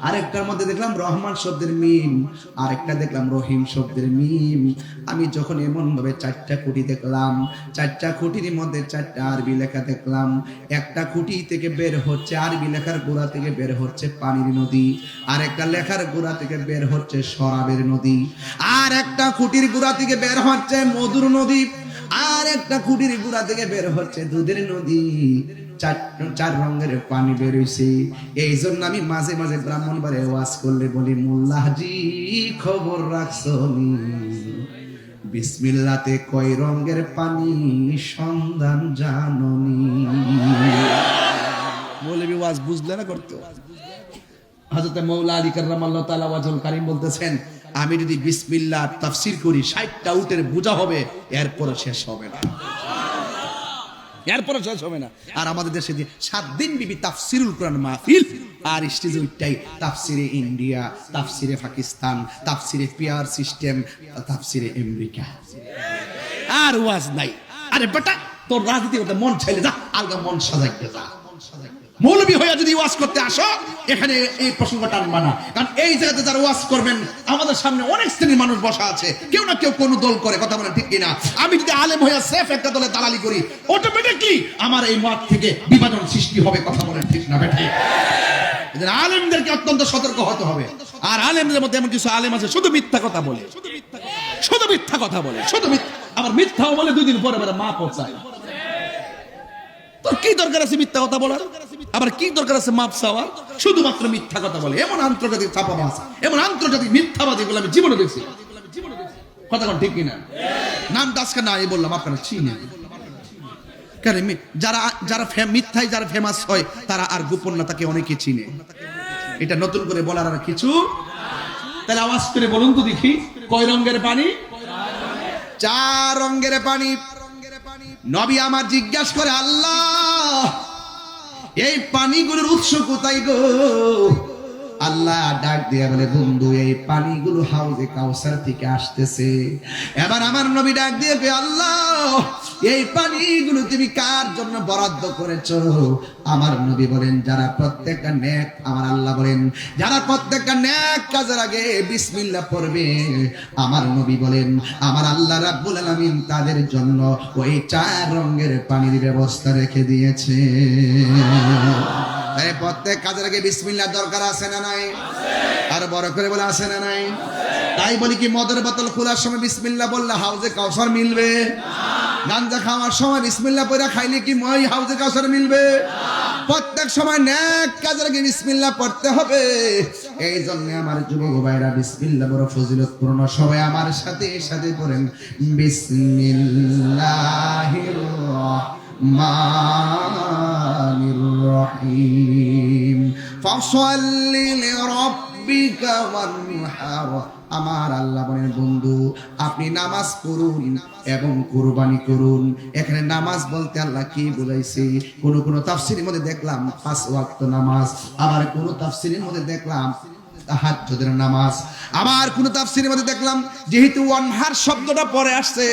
আরেকটার মধ্যে দেখলাম রহমান শব্দের মিম, আরেকটা দেখলাম রহিম শব্দের মিম। আমি যখন এমন ভাবে 4টা খুঁটি দেখলাম, 4টা খুঁটির মধ্যে 4টা আরবি লেখা দেখলাম। একটা খুঁটি থেকে বের হচ্ছে আরবি লেখার গোড়া থেকে বের হচ্ছে পানির নদী, আর একটা লেখার গোড়া থেকে বের হচ্ছে শরাবের নদী, আর একটা খুঁটির গোড়া থেকে বের হচ্ছে মধুর নদী, আর একটা খুঁটির গোড়া থেকে বের হচ্ছে দুধের নদী। চার রঙের পানি বের হইছে। এই জন্য আমি মাঝে মাঝে ব্রাহ্মণবাড়ে ওয়াজ করলে বলি, মোল্লাজি খবর রাখছনি, বিসমিল্লাতে কয় রঙের পানি সন্ধান জাননি। মৌলভী ওয়াজ বুঝলে না করতো। হযরত মাওলা আলী কাররামাল্লাহু তাআলা ওয়াজহুল কারীম বলতেছেন, আমি যদি বিসমিল্লাহ তাফসীর করি 60টা উটের বোঝা হবে, এরপর শেষ হবে না, এরপর শেষ হবে না। আর আমাদের দেশে যে 7 দিন বিবি তাফসীরুল কোরআন মাহফিল, আর স্টেজে উঠটাই তাফসীরে ইন্ডিয়া, তাফসীরে পাকিস্তান, তাফসীরে পিয়ার সিস্টেম, তাফসীরে আমেরিকা, আর ওয়াজ নাই। আরে বেটা, তোর রাজনীতি করতে মন চাইলে যা, আলগা মন সাজাইতে যা। মৌলবী হইয়া যদি ওয়াজ করতে আসো, এখানে এই প্রসঙ্গটা টানবা না, কারণ এই জায়গাতে যারা ওয়াজ করবেন, আমাদের সামনে অনেক শ্রেণীর মানুষ বসা আছে, কেউ না কেউ কোনো দল করে, কথা বলেন ঠিক কিনা? আমি যদি আলেম হইয়া সেফ একটা দলে দালালি করি, অটোমেটিকলি আমার এই মত থেকে বিভাজন সৃষ্টি হবে, কথা বলেন ঠিক না বেঠিক? আলেমদেরকে অত্যন্ত সতর্ক হতে হবে। আর আলেমদের মধ্যে এমন কিছু আলেম আছে শুধু মিথ্যা কথা বলে, শুধু মিথ্যা কথা বলে, শুধু মিথ্যা, আবার মিথ্যাও বলে 2 দিন পরে মা পৌঁছায়। তোর কি দরকার আছে মিথ্যা কথা বলার? আবার কি দরকার আছে মাপ চাওয়ার? শুধুমাত্র মিথ্যা কথা বলে। এমন আন্তর্জাতিক ছাপাবাজ, এমন আন্তর্জাতিক মিথ্যাবাদী বলে আমি জীবনে দেখছি, কথা কোন ঠিক কিনা? নামটা আজকে না এই বললাম, আপনারা চিনেন। কারণ যারা যারা মিথ্যায় যারা ফেমাস হয়, তারা আর গোপনতাকে অনেকে চিনে। এটা নতুন করে বলার আর কিছু। তাহলে আওয়াজ করে বলুন তো দেখি, কয় রঙের পানি? 4 রঙের পানি। নবী আমার জিজ্ঞাসা করে, আল্লাহ এই পানিগুলোর উৎস কোথায় গো? আল্লাহ ডাক দিয়ে বলে, বন্ধু এই পানিগুলো হাউজে কাউসার থেকে আসতেছে। এবার আমার নবী ডাক দিয়ে, আল্লাহ এই পানিগুলো তুমি কার জন্য বরাদ্দ করেছো? আমার নবী বলেন, যারা প্রত্যেকটা নেক, আমার আল্লাহ বলেন, যারা প্রত্যেকটা নেক কাজের আগে বিসমিল্লাহ পড়বে, আমার নবী বলেন, আমার আল্লাহ রাব্বুল আলামিন তাদের জন্য ওই 4 রঙের পানির ব্যবস্থা রেখে দিয়েছে। এই প্রত্যেক কাজের আগে বিসমিল্লাহ দরকার আছে না নাই? আর বড় করে বলে আছে না নাই? তাই বলি কি, মদের বোতল খোলার সময় বিসমিল্লাহ বললে হাউজে কাউসার মিলবে? গাঞ্জা খাওয়ার সময় বিসমিল্লাহ পড়া খাইলে কি মই হাউজে কাউসার মিলবে? প্রত্যেক সময় নেক কাজের আগে বিসমিল্লাহ পড়তে হবে। এই জন্য আমার যুবক ভাইরা, বিসমিল্লাহ বড় ফজিলতপূর্ণ। সবাই আমার সাথে সাথে পড়েন, বিসমিল্লাহির রহমানির রহিম, ফাসাল্লি লিরাব্বিকা ওয়ানহার। আমার আল্লাহ বলেন, বন্ধু আপনি নামাজ পড়ুন এবং কুরবানি করুন। এখানে নামাজ বলতে আল্লাহ কি বুঝাইছে? কোন তাফসীরের মধ্যে দেখলাম 5 ওয়াক্ত নামাজ, আবার কোন তাফসীরের মধ্যে দেখলাম তাহাজ্জুদের নামাজ, আবার কোন তাফসীরের মধ্যে দেখলাম যেহেতু ওয়ানহার শব্দটা পরে আসছে,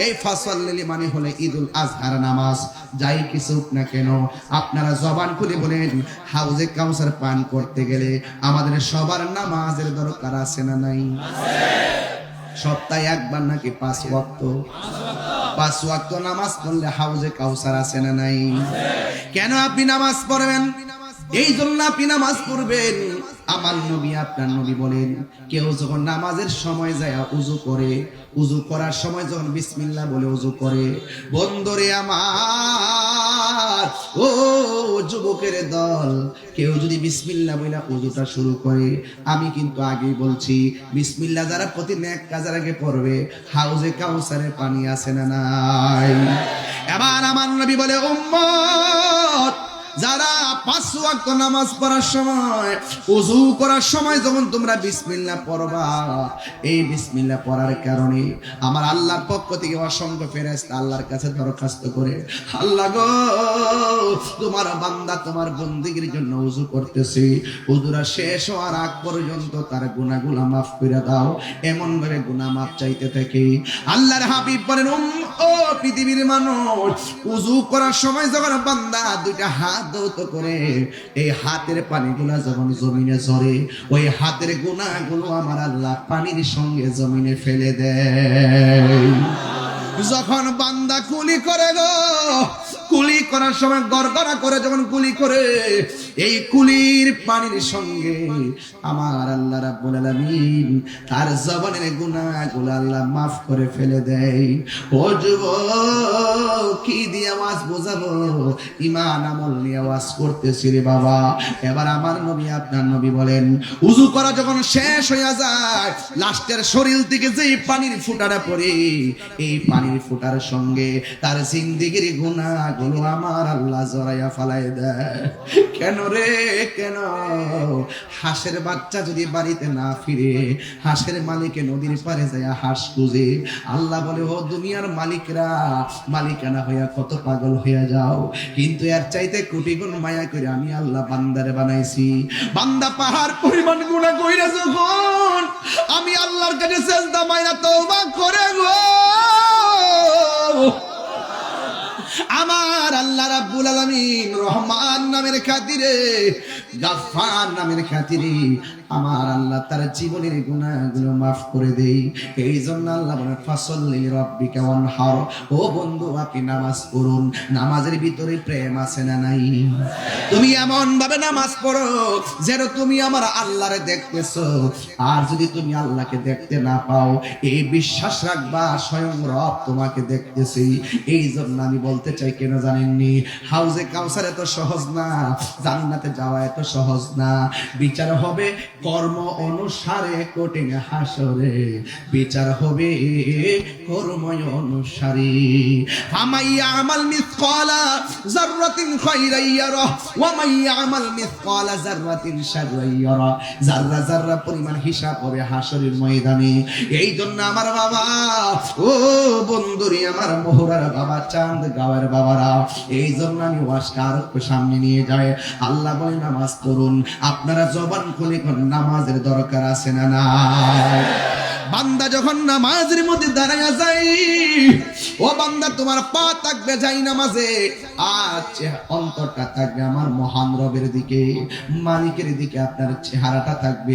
এই ফাসাল্লি মানে হলো ঈদুল আজহার নামাজ। যাই কিছু না কেন, আপনারা জবান খুলে বলেন, হাউজে কাউসার পান করতে গেলে আমাদের সবার নামাজের দরকার আছে না নাই? সপ্তাহে একবার নাকি 5 ওয়াক্ত? 5 ওয়াক্ত নামাজ পড়লে হাউজে কাউসার আছে না নাই? কেন আপনি নামাজ পড়বেন? এই জন্য আপনি নামাজ পড়বেন। আমার নবী আপনার নবী বলেন, কেউ যখন নামাজের সময় যায় উযু করে, উযু করার সময় যখন বিসমিল্লাহ বলে উযু করে, বন্ধুরে আমার ও যুবকের দল, কেউ যদি বিসমিল্লাহ বলে উযুটা শুরু করে, আমি কিন্তু আগেই বলছি বিসমিল্লাহ যারা প্রতি নেক কাজের আগে পড়বে, হাউজে কাউসারে পানি আছে না নাই? এবার আমার নবী বলে, উম্মত যারা 5 ওয়াক্ত নামাজ পড়ার সময়, ওযু করার সময় যখন তোমরা বিসমিল্লাহ পড়বা, এই বিসমিল্লাহ পড়ার কারণে আমার আল্লাহর পক্ষ থেকে অসংখ্য ফেরেশতা আল্লাহর কাছে দরখাস্ত করে, আল্লাহ গো তোমার বান্দা তোমার বন্দেগীর জন্য ওযু করতেছে, ওযুরা শেষ হওয়ার আগ পর্যন্ত তার গুনাহগুলো মাফ করে দাও। এমন ভাবে গুনাহ মাফ চাইতে থাকে। আল্লাহর হাবিব বলেন, ও পৃথিবীর মানুষ, ওযু করার সময় যখন বান্দা দুইটা হাত ধৌত করে, এই হাতের পানিগুলা যখন জমিনে ঝরে, ওই হাতের গুনাহগুলো আমার আল্লাহ পানির সঙ্গে জমিনে ফেলে দেয়। যখন বান্দা কুলি করে গো, কুলি করার সময় গড়গড়া করে যখন কুলি করে, এই কুলির পানির সঙ্গে আমার আল্লাহ রাব্বুল আলামিন তার জবানের গুনাহগুলো আল্লাহ মাফ করে ফেলে দেয়। ও যুবক, কি দিয়ে আওয়াজ বোঝাবো? ঈমান আমল নিয়ে আওয়াজ করতেছি রে বাবা। এবার আমার নবী আপনার নবী বলেন, উযু করা যখন শেষ হয়ে যায়, লাস্টের শরীর থেকে যেই পানির ফোঁটাটা পড়ে, এই পানির ফোঁটার সঙ্গে তার জিন্দেগীর গুনাহগুলো আমার আল্লাহ জড়াইয়া ফালায় দেয়। কেন রে কেন? হাঁসের বাচ্চা যদি বাড়িতে না ফিরে, হাঁসের মালিকে নদীর পারে যায় হাঁস খুঁজে, আল্লাহ বলে, ও দুনিয়ার মালিকরা, মালিকানা হইয়া কত পাগল হইয়া যাও, কিন্তু এর চাইতে কোটি গুণ মায়া করে আমি আল্লাহ বান্দারে বানাইছি। বান্দা পাহাড় পরিমাণ গুনাহ কইরা যখন আমি আল্লাহর কাছে সেজদা মাইরা তওবা করে গো, আমার আল্লাহ রাব্বুল আলামিন রহমান নামের খাতিরে, গাফফার নামের খাতিরে আমার আল্লাহ তার জীবনের গুনাহগুলো মাফ করে দেই। এই জন্য আল্লাহ বলে, ফাসাল্লি রাব্বিকা ওয়ানহার। ও বন্ধু, আপনি নামাজ পড়ুন। নামাজের ভিতরে প্রেম আছে না নাই? তুমি এমন ভাবে নামাজ পড়ো যেন তুমি আমার আল্লাহরে দেখতেছো। আর যদি তুমি আল্লাহকে দেখতে না পাও, এই বিশ্বাস রাখবা স্বয়ং রব তোমাকে দেখতেছি। এই জন্য আমি বলতে চাই, কেন জানেননি, হাউজে কাউসার এত সহজ না, জান্নাতে যাওয়া এত সহজ না। বিচার হবে কর্ম অনুসারে, কঠিন হাসরে বিচার হবে কর্ম অনুসারে। ফামাইয়া আমাল মিসকালা যাররাতিন খায়রান ইয়ারা ওয়া মাইয়া আমাল মিসকালা যাররাতিন শাররান ইয়ারা। যাররা যাররা পরিমাণ হিসাব হবে হাসরের ময়দানে। এই জন্য আমার বাবা, ও বন্ধুরি, আমার মোহরার বাবা, চাঁদ গাঁয়ের বাবারা, এই জন্য আমি ওয়াজটা আরো সামনে নিয়ে যাই। আল্লাহ বলে, নামাজ পড়ুন। আপনারা জবান খুলে কোন নামাজের দরকার আছে না নাই? বান্দা যখন নামাজের মধ্যে দাঁড়ায়া যায়, ও বান্দা তোমার পা থাকবে যাই নামাজে, আচ্ছা অন্তরটা থাকবে আমার মহান রবের দিকে, মালিকের দিকে আপনার চেহারাটা থাকবে।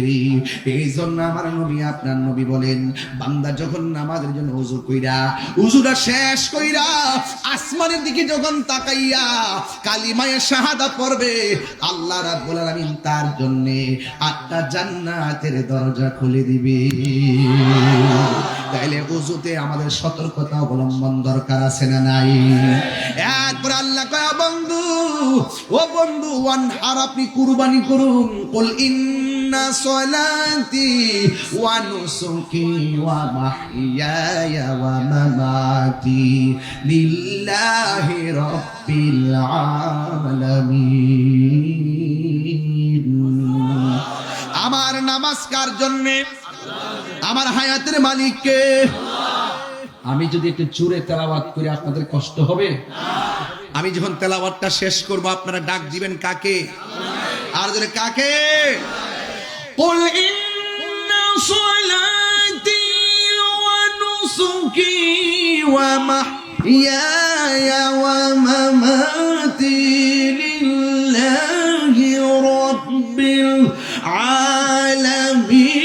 এই জন্য আমার নবী আপনার নবী বলেন, বান্দা যখন নামাজের জন্য ওযু কইরা, ওযুটা শেষ কইরা আসমানের দিকে যখন তাকাইয়া কালিমায়ে শাহাদাত পড়বে, আল্লাহ রাব্বুল আলামিন তার জন্য 8টা জান্নাতের দরজা খুলে দিবে। তাইলে ওযুতে আমাদের সতর্কতা অবলম্বন দরকার আছে না নাই? এরপর আল্লাহ কয়, বন্ধু, ও বন্ধু, ওয়ানহার, আপনি কুরবানি করুন। কুল ইন্না সলাতি ওয়া নুসুকি ওয়া মাহইয়ায়া ওয়া মামাতি লিল্লাহি রাব্বিল আলামিন। আমার নামাজ কার জন্যে? আমার হায়াতের মালিককে। আমি যদি একটু জোরে তেলাওয়াত করি আপনাদের কষ্ট হবে? আমি যখন তেলাওয়াতটা শেষ করব আপনারা ডাক দিবেন কাকে? আর জোরে কাকে? কুল ইন্না সলাতি ওয়া নুসুকি ওয়া মাহইয়ায়া ওয়া মামাতি লিল্লাহি রাব্বিল আলামিন।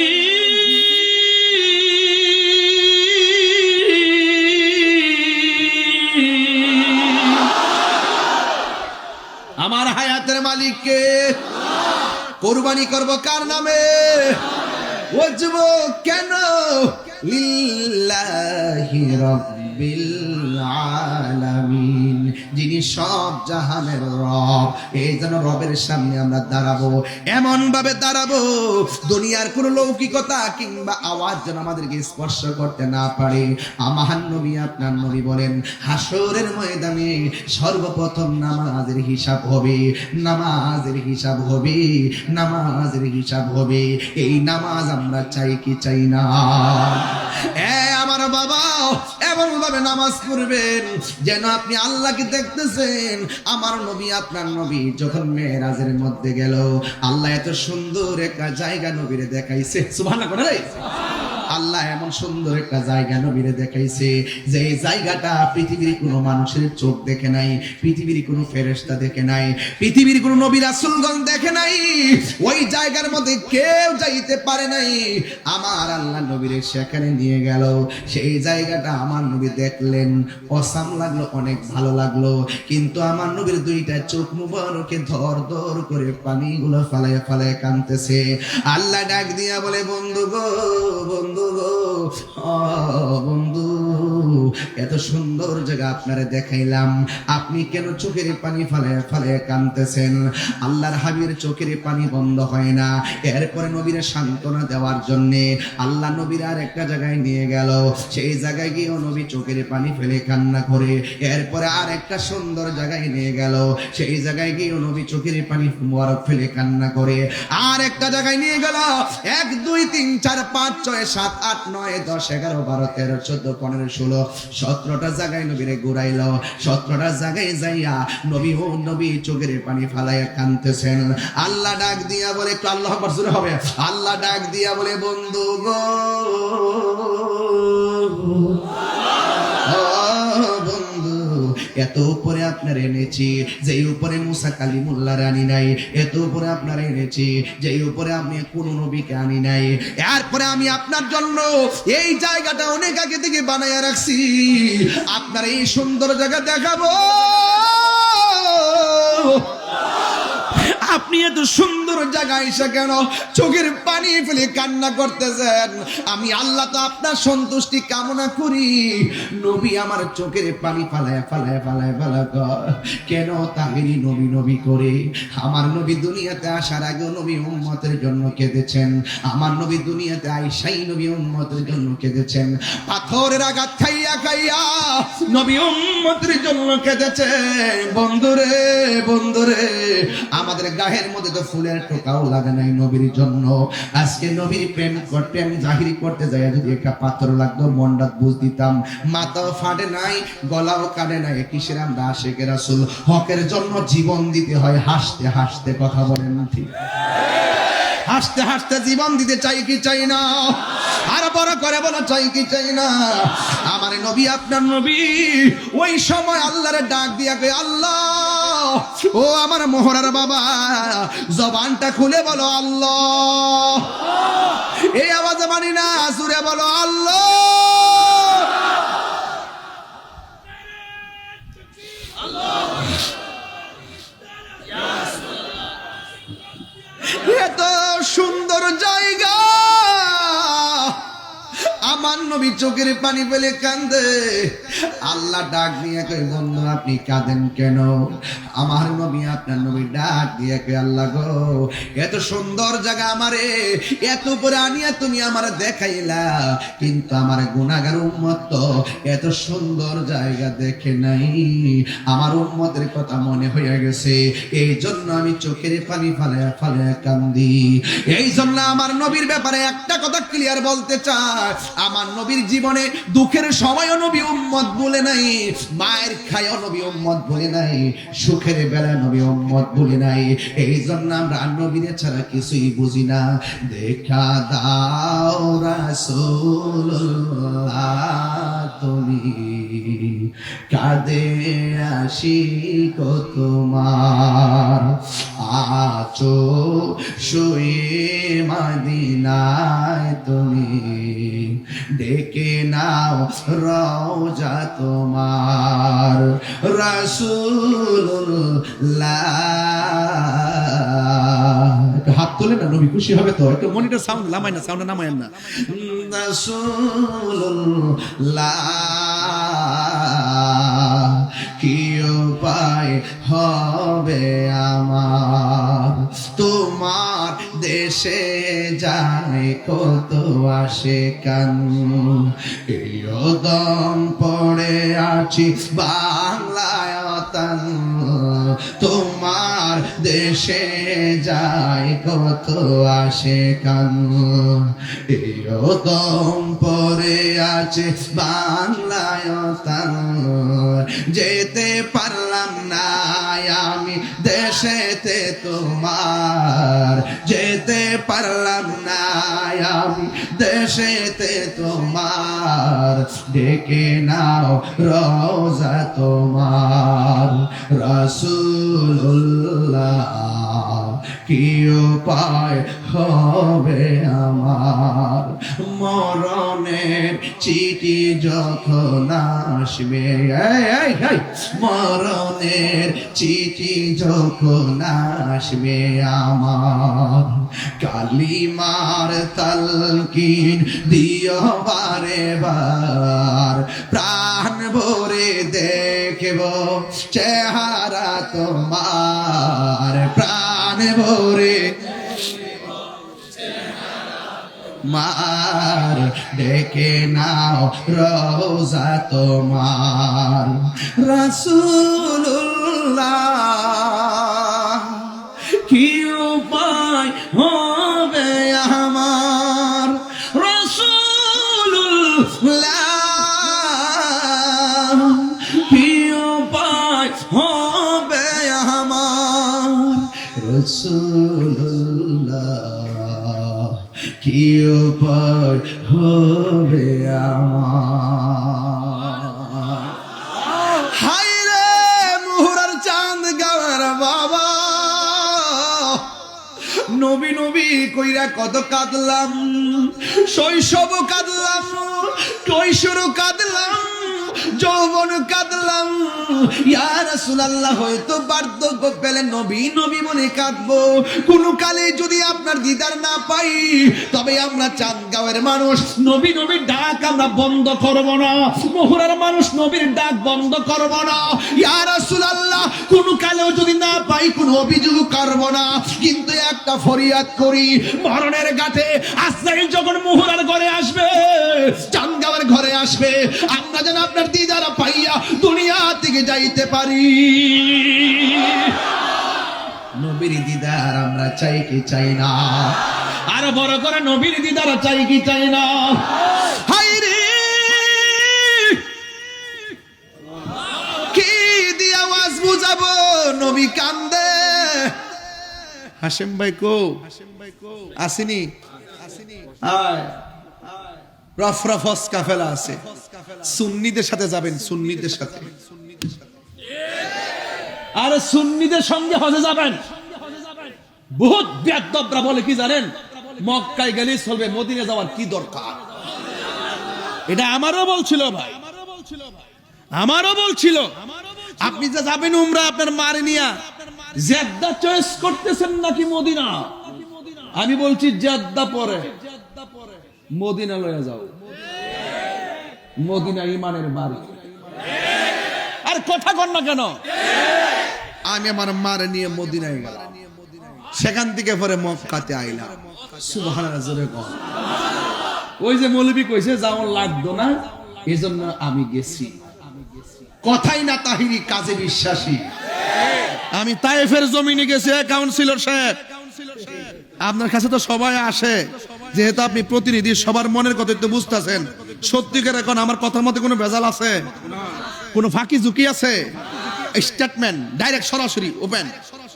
আমার হায়াতের মালিককে। কোরবানি করব কার নামে? ও যুবক কেন? লিল্লাহি রাব্বিল আলামিন, যিনি সব জাহানের রব। এই জন্য রবের সামনে আমরা দাঁড়াবো, এমন ভাবে দাঁড়াবো দুনিয়ার কোন লৌকিকতা কিংবা আওয়াজ যেন আমাদেরকে স্পর্শ করতে না পারে। আমার নবী আপনার নবী বলেন, হাসরের ময়দানে সর্বপ্রথম নামাজের হিসাব হবে, নামাজের হিসাব হবে, নামাজের হিসাব হবে। এই নামাজ আমরা চাই কি চাই না? আমার বাবা এমন ভাবে নামাজ পড়বেন যেন আপনি আল্লাহকে দেখতেছেন। আমার নবী আপনার নবী যখন মেরাজের মধ্যে গেল, আল্লাহ এত সুন্দর একটা জায়গা নবীরে দেখাইছে। সুবহানাল্লাহ করে আল্লাহ এমন সুন্দর একটা জায়গা নবীরে দেখাইছে যে এই জায়গাটা পৃথিবীর কোনো মানুষের চোখ দেখে নাই, পৃথিবীর কোনো ফেরেশতা দেখে নাই, পৃথিবীর কোনো নবী রাসূলগণ দেখে নাই। ওই জায়গার মধ্যে কেউ যাইতে পারে নাই। আমার আল্লাহ নবীরে সেখানে নিয়ে গেল। সেই জায়গাটা আমার নবী দেখলেন, অসাম লাগলো, অনেক ভালো লাগলো। কিন্তু আমার নবীর দুইটা চোখ মুবারকে ধর ধর করে পানিগুলো ফালায় ফালায় কাঁদতেছে। আল্লাহ ডাক দিয়া বলে, বন্ধু গো, বন্ধু গো, বন্ধু, এত সুন্দর জায়গা আপনারে দেখাইলাম, আপনি কেন চোখের পানি ফালায় ফালায় কাঁদতেছেন? আল্লাহর হাবিবের চোখের পানি বন্ধ হয় না। এরপরে নবীরে সান্ত্বনা দেওয়ার জন্য আল্লাহ নবীর আর একটা জায়গায় নিয়ে গেল। সেই জায়গায় গিয়েও নবী চোখের পানি ফেলে কান্না করে। এরপরে আর একটা সুন্দর জায়গায় নিয়ে গেল। সেই জায়গায় গিয়েও নবী চোখের পানি মুবারক ফেলে কান্না করে। আর একটা জায়গায় নিয়ে গেল। 1 2 3 4 5 6 7 8 9 10 11 12 13 14 15 16 17টা জায়গায় নবীরে ঘুরাইল। 17টা জায়গায় যাইয়া নবী ও নবী চোখের পানি ফালাইয়া কাঁদতেছেন। আল্লাহ ডাক দিয়া বলে, একটু আল্লাহু আকবার জোরে হবে। আল্লাহ ডাক দিয়া বলে, বন্ধু গো, এত উপরে আপনার এনেছি যে উপরে মুসা কালিমুল্লাহর আনি নাই, এত উপরে আপনার এনেছি যে উপরে আমি কোন নবীকে আনি নাই। এরপরে আমি আপনার জন্য এই জায়গাটা অনেক আগে থেকে বানাইয়া রাখছি, আপনার এই সুন্দর জায়গা দেখাবো। আপনি এত সুন্দর জায়গায় এসে কেন চোখের পানি ফেলে কান্না করতেছেন? আমি আল্লাহ তো আপনার সন্তুষ্টি কামনা করি। নবী আমার চোখের পানি ফালায় ফালায় ফালায় ফালা কেন তাহিরি নবী নবী করে? আমার নবী দুনিয়াতে আসার আগে নবী উম্মতের জন্য কেঁদেছেন। আমার নবী দুনিয়াতে আইসাই নবী উম্মতের জন্য কেঁদেছেন। পাথরের আঘাত খাইয়া খাইয়া নবী উম্মতের জন্য কেঁদেছেন। বন্ধুরে, বন্ধুরে, আমাদের গায়ের মধ্যে তো ফুলের টোকাও লাগে নাই নবীর জন্য। আজকে নবীর প্রেম জাহিরি করতে যায় যদি একটা পাথর লাগতো, মনটা বুঝ দিতাম। মাথাও ফাটে নাই, গলাও কাটে নাই। কিসের আমরা আশিকে রাসূল, হকের জন্য জীবন দিতে হয়। হাসতে হাসতে কথা বলেন ঠিক, হাসতে হাসতে জীবন দিতে চাই কি চাই না? আর বড় করে বলা চাই কি চাই না? আমার নবী আপনার নবী ওই সময় আল্লাহরে ডাক দিয়া কই, আল্লাহ ও আমার মোহরার বাবা, জবানটা খুলে বলো আল্লাহ। এই আওয়াজে মানি না, সুরে বলো আল্লাহ। এত সুন্দর জায়গা, আমার নবী চোখের পানি ফেলে কান্দে। আল্লাহ ডাক দিয়ে কই, বন্ধু আপনি কাঁদেন কেন? আমার নবী আপনার নবী ডাক দিয়ে কই, আল্লাহ গো, এত সুন্দর জায়গা আমারে এত করে আনিয়া তুমি আমার দেখাইলা, কিন্তু আমার গুনাহগার উম্মত তো এত সুন্দর জায়গা দেখে নাই। আমার উম্মতের কথা মনে হয়ে গেছে, এই জন্য আমি চোখের পানি ফালায়া ফালায়া কান্দি। এই জন্য আমার নবীর ব্যাপারে একটা কথা ক্লিয়ার বলতে চাই, আমার নবীর জীবনে দুঃখের সময়ও নবী উম্মত বলে নাই, মায়ের খায়ও নবী উম্মত বলে নাই, সুখের বেলা নবী উম্মত বলে নাই। এই জন্য আমরা নবীর ছাড়া কিছুই বুঝি না। দেখা দাও রাসূলুল্লাহ তুমি, কাঁদে আশিক তোমার, আছো শুয়ে মদিনায় তুমি, ডেকে নাও রওজা তোমার। রাসূলুল্লাহ একটু হাত তোলে না, নবী খুশি হবে তো। একটু মনিটর সাউন্ড নামায় না, সাউন্ড নামায় না। রাসূলুল্লাহ কি উপায় হবে আমার, তোমার দেশে যায় কত আসে কান, এই দম পড়ে আছি বাংলায় তান, তোমার দেশে যায় কত আসে কান, এই দম পড়ে আছে বাংলায় তান, যেতে পারলাম না আমি দেশেতে তোমার, যেতে পারলাম না আমি দেশেতে তোমার, ডেকে নাও রোজা তোমার, রাসূলুল্লাহ কি উপায় হবে আমার, মরণের চিঠি যখন আসবে, মরণের চিঠি যখন আসবে আমার, কালিমার তালকিন দিও বারে বার, প্রাণ ভরে দেখব চেহারা তোমার, প্রাণ ভরে মার, ডেকে নাও রোজা তোমার, রাসূলুল্লাহ কি উপায় হবে আমার, রাসূলুল্লাহ কি উপায় হবে আমার, রাসূলুল্লাহ কি উপায় হবে আমার। হায় রে মুহুরার চাঁদ গাওয়ার বাবা, নবী নবী কইরা কত কাঁদলাম, শৈশব কাঁদলাম, কৈশোর কাঁদলাম, যৌবন কাঁদলাম, ইয়া রাসূলুল্লাহ হয়তো বার্ধক্য পেলে নবী নবী বলে কাঁদবো, কোন কালে যদি আপনার দিদার না পাই তবে আমরা চাঁদগাঁওয়ের মানুষ নবী নবীর ডাক আমরা বন্ধ করব না, মুহুরার মানুষ নবীর ডাক বন্ধ করব না, ইয়া রাসূলুল্লাহ কোন কালেও যদি না পাই কোনো অভিযোগ করব না, কিন্তু একটা ফরিয়াদ করি, মরণের ঘাটে আজরাইল যখন মুহুরার ঘরে আসবে, চাঁদগাঁওয়ের ঘরে আসবে, আমরা যেন আপনার দিদারা পাইয়া দুনিয়া থেকে যাইতে পারি। নবীর দিদার আমরা চাই কি চাই না, আর বড় করে নবীর দিদার চাই কি চাই না। হায় রে কি দিয়ে আওয়াজ বুঝাবো, নবী কান্দে। হাশেম ভাই কো আসেনি, রফরফস কাফেলা আছে, সুন্নিদের সাথে যাবেন, সুন্নিদের সাথে, আর সুন্নিদের সঙ্গে হজে যাবেন। বহুত বেয়াদবরা বলে কি জানেন, মক্কায় গেলেই চলবে, মদিনা যাওয়ার কি দরকার। এটা আমারও বলছিল ভাই, আমারও বলছিল, আপনি যে যাবেন উমরা আপনার মারে নিয়া, জেদ্দা চয়েস করতেছেন নাকি মদিনা? আমি বলছি জেদ্দা পরে, মদিনা লয়ে যাও, মদিনা ইমানের বাড়ি। আর কথা কন না কেন? আমি আমার মারে নিয়ে মদিনায় গেলাম, সেখান থেকে পরে মক্কাতে আইলাম। সুবহানাল্লাহ জোরে কর। ওই যে মৌলবী কইছে যাওয়ার লাগতো না, এজন্য আমি গেছি। কথাই না তাহিরি, কাজে বিশ্বাসী। আমি তায়েফের জমিনে গেছি, কাউন্সিলর সাহেব, আপনার কাছে তো সবাই আসে, যেহেতু আপনি প্রতিনিধি, সবার মনের কথা একটু বুঝতেছেন। সত্যিকার এখন আমার কথার মধ্যে কোনো ভেজাল আছে, কোনো ফাঁকি ঝুঁকি আছে? স্টেটমেন্ট ডাইরেক্ট, সরাসরি, ওপেন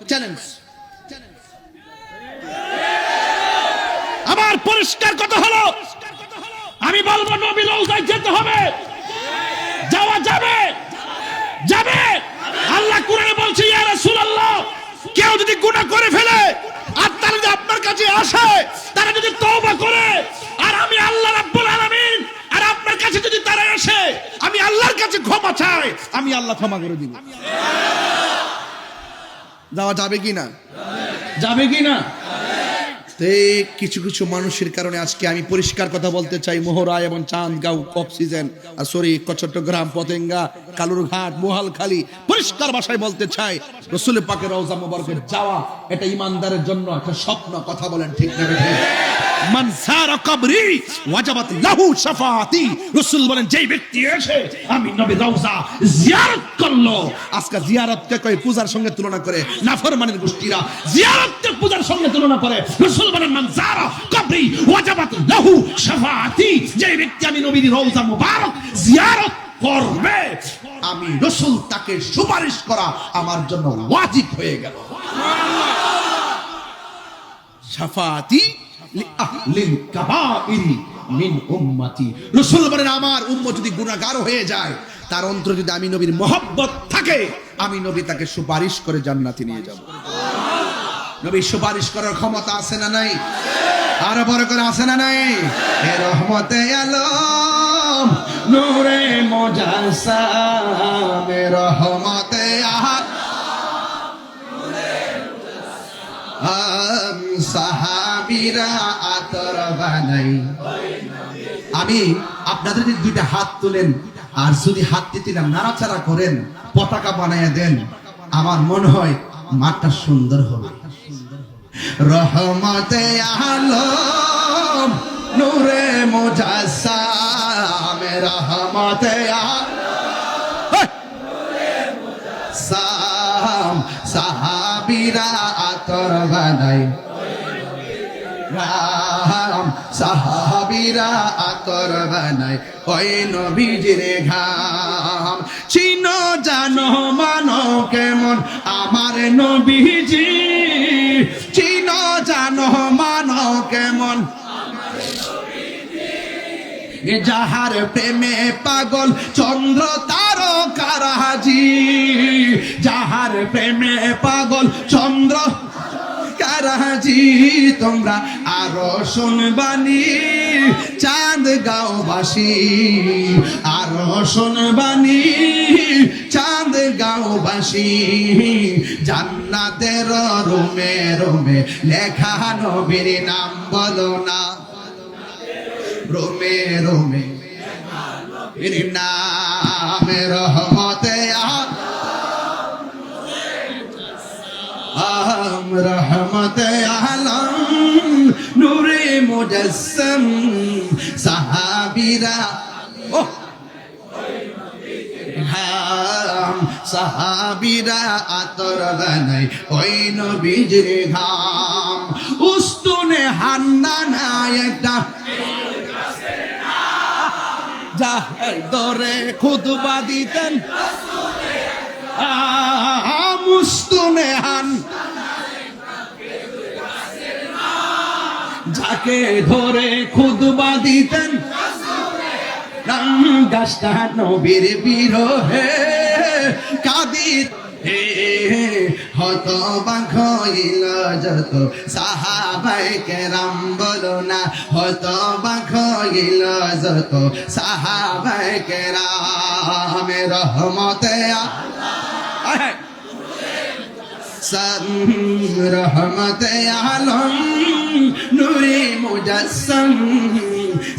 চ্যালেঞ্জ। আমার পরিষ্কার কথা হলো, আমি বলবো নবী রওজায় যেতে হবে, যাওয়া যাবে, যাবে। আল্লাহ কোরআনে বলছে, ইয়া রাসূলুল্লাহ কেউ যদি গুনাহ করে ফেলে আর তারা যদি আপনার কাছে আসে, তারা যদি তওবা করে, আর আমি আল্লাহ রাব্বুল আলামিন আর আপনার কাছে যদি তারা আসে, আমি আল্লাহর কাছে ক্ষমা চাই, আমি আল্লাহ ক্ষমা করে দিব। যাওয়া যাবে কি না? যাবে কি না? তো এই কিছু কিছু মানুষের কারণে আজকে আমি পরিষ্কার কথা বলতে চাই, মোহরায় এবং চাঁদগাঁও, অক্সিজেন, চট্টগ্রাম, পতেঙ্গা, কালুরঘাট, মোহালখালী, পরিষ্কার ভাষায় বলতে চাই, রসুল পাকের রওজা মুবারকে যাওয়া এটা ইমানদারের জন্য একটা স্বপ্ন। কথা বলেন ঠিক না ঠিক? মান যারা কবরি ওয়াজাবাত লাহু শাফাআতি, রাসূল বলেন যেই ব্যক্তি এসে আমি নবীর রওজা জিয়ারত করলো, আজকে জিয়ারতকে কই পূজার সঙ্গে তুলনা করে নাফরমানের গোষ্ঠীরা জিয়ারতকে পূজার সঙ্গে তুলনা করে। রাসূল বলেন মান যারা কবরি ওয়াজাবাত লাহু শাফাআতি, যেই ব্যক্তি আমি নবীর রওজা মুবারক জিয়ারত করবে, আমি রাসূল তাকে সুপারিশ করা আমার জন্য ওয়াজিব হয়ে গেল। শাফাআতি লিল কাবাইরি মিন উম্মতি, রাসূল বলেন আমার উম্মত যদি গুনাহগার হয়ে যায়, তার অন্তরে যদি আমি নবীর মহব্বত থাকে, আমি নবী তাকে সুপারিশ করে জান্নাতে নিয়ে যাব। নবীর সুপারিশ করার ক্ষমতা আছে না নাই? আরো বড় করে আছে না নাই? এ রহমতে আলম নূরে মুজাসসাম, এ রহমতে সাহাবীরা আতর বানাই। আমি আপনাদের যদি দুইটা হাত তুলেন আর যদি হাত দিতে নাড়াচাড়া করেন, পতাকা বানাইয়া দেন, আমার মনে হয় মাঠটা সুন্দর হবে। রহমতে আলম নূরে মুজাসসাম, রহমতে আলম সাহাবীরা আতর বানাই, রাম সাহাবীরা আতর বানাই ওই নবীজির ঘাম। চিনো জানো মানো কেমন আমার নবীজি, চিনো জানো মানো কেমন যাহার প্রেমে পাগল চন্দ্র তারকারাজি, যাহার প্রেমে পাগল চন্দ্র কারাজি। তোমরা আরো শুনবানি চাঁদগাঁওবাসী, আরো শুনবানি চাঁদগাঁওবাসী, জান্নাতের রুমে রুমে লেখা নবীর নাম বলো না, রুমে রুমে এর নাম রহমতে আলম, রহমতে আলম নূরে মুজাসসাম সাহাবীরা সাহাবীরা আতর বানাই ওই নবীজির ঘাম। উস্তুনে হান্নানা একটা যাহের দরে খুতবা দিতেন, মুস্তুনে হান যাকে ধরে খুতবা দিতেন, গাছটা নবীর বিরহে কাদিত হতবাক হইল যত সাহাবায়ে কেরাম, বলো না হতবাক হইল যত সাহাবায়ে কেরাম। রহমতে রহমতে আলম নূরে মুজাসসাম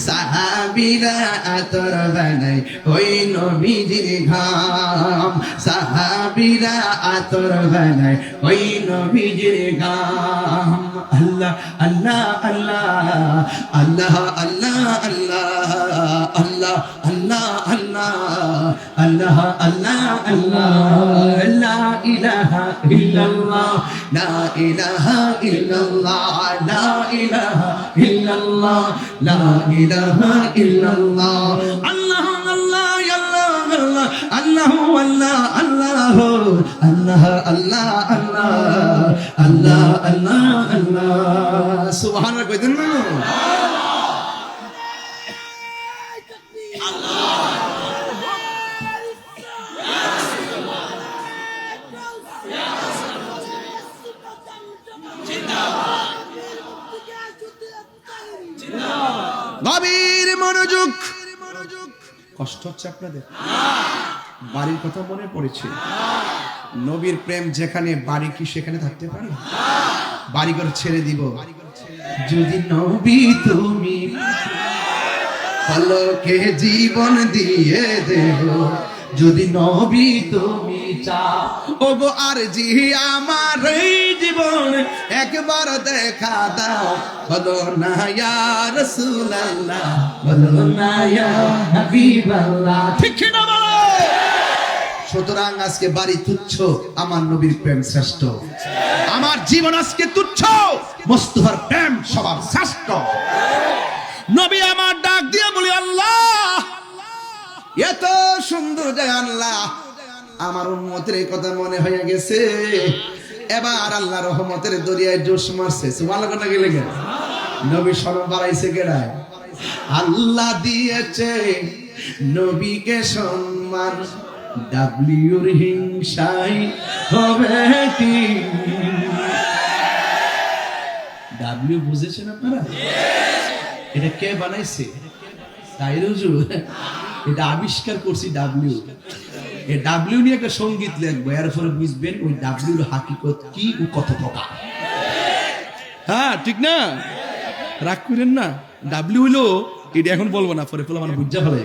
সাহাবীরা আতর বানাই ওই নবীজির ঘাম, সাহাবীরা আতর বানাই ওই নবীজির ঘাম। আল্লাহ আল্লাহ আল্লাহ আল্লাহ আল্লাহ আল্লাহ আল্লাহ আল্লাহ আল্লাহ আল্লাহ আল্লাহ লা ইলাহা ইল্লাল্লাহ, লা ইলাহা ইল্লাল্লাহ, লা ইলাহা ইল্লাল্লাহ, লা ইলাহা ইল্লাল্লাহ। আল্লাহ আল্লাহ আল্লাহ আল্লাহ আল্লাহ আল্লাহ আল্লাহ আল্লাহ আল্লাহ আল্লাহ আল্লাহ। সুবহানাল্লাহ কইতেন না? গভীর মনোযোগ। কষ্ট হচ্ছে আপনাদের? বাড়ির কথা মনে পড়েছে? নবীর প্রেম যেখানে, বাড়ি কি সেখানে থাকতে পারে? বাড়িঘর ছেড়ে দিব, যদি নবী তুমি পলকে জীবন দিয়ে দেব, যদি নবী তুমি চাও, ওগো আর জি আমার এই জীবন একবার দেখা দাও, বলো না ইয়া রাসূলুল্লাহ, বলো না ইয়া হাবিবাল্লাহ, ঠিক না বলো? সুতরাং আজকে বাড়ি তুচ্ছ, আমার নবীর প্রেম শ্রেষ্ঠ। আমার জীবন আজকে তুচ্ছ, মুস্তাফার প্রেম সবার শ্রেষ্ঠ। নবী আমার ডাক দিয়ে বলি, আল্লাহ এত সুন্দর জায়গা, আল্লাহ আমার উম্মতের এই কথা মনে হয়ে গেছে, এবার আল্লাহ রহমতের দরিয়ায় জোশ মারছে। সুবহানাল্লাহ কথা গেলে গেল, নবী শরম বাড়াইছে কেডায়? আল্লাহ দিয়েছে নবীকে সম্মান, ডাব্লিউর হিংসাই হবে কি? ডাব্লিউ বুঝেছেন আপনারা? এটা কে বানাইছে? তাইরুজু। এটা আবিষ্কার করছি ডাব্লিউ। এই ডাব্লিউ নিয়ে একটা সঙ্গীত লিখবো, এরপরে বুঝবেন ওই ডাব্লিউর হাকিকত কি ও কত প্রকার। হ্যাঁ ঠিক না? রাগ করেন না, ডাব্লিউ হলো এটা এখন বলবো না, পরে বলে আমার বুঝা ফেলাই।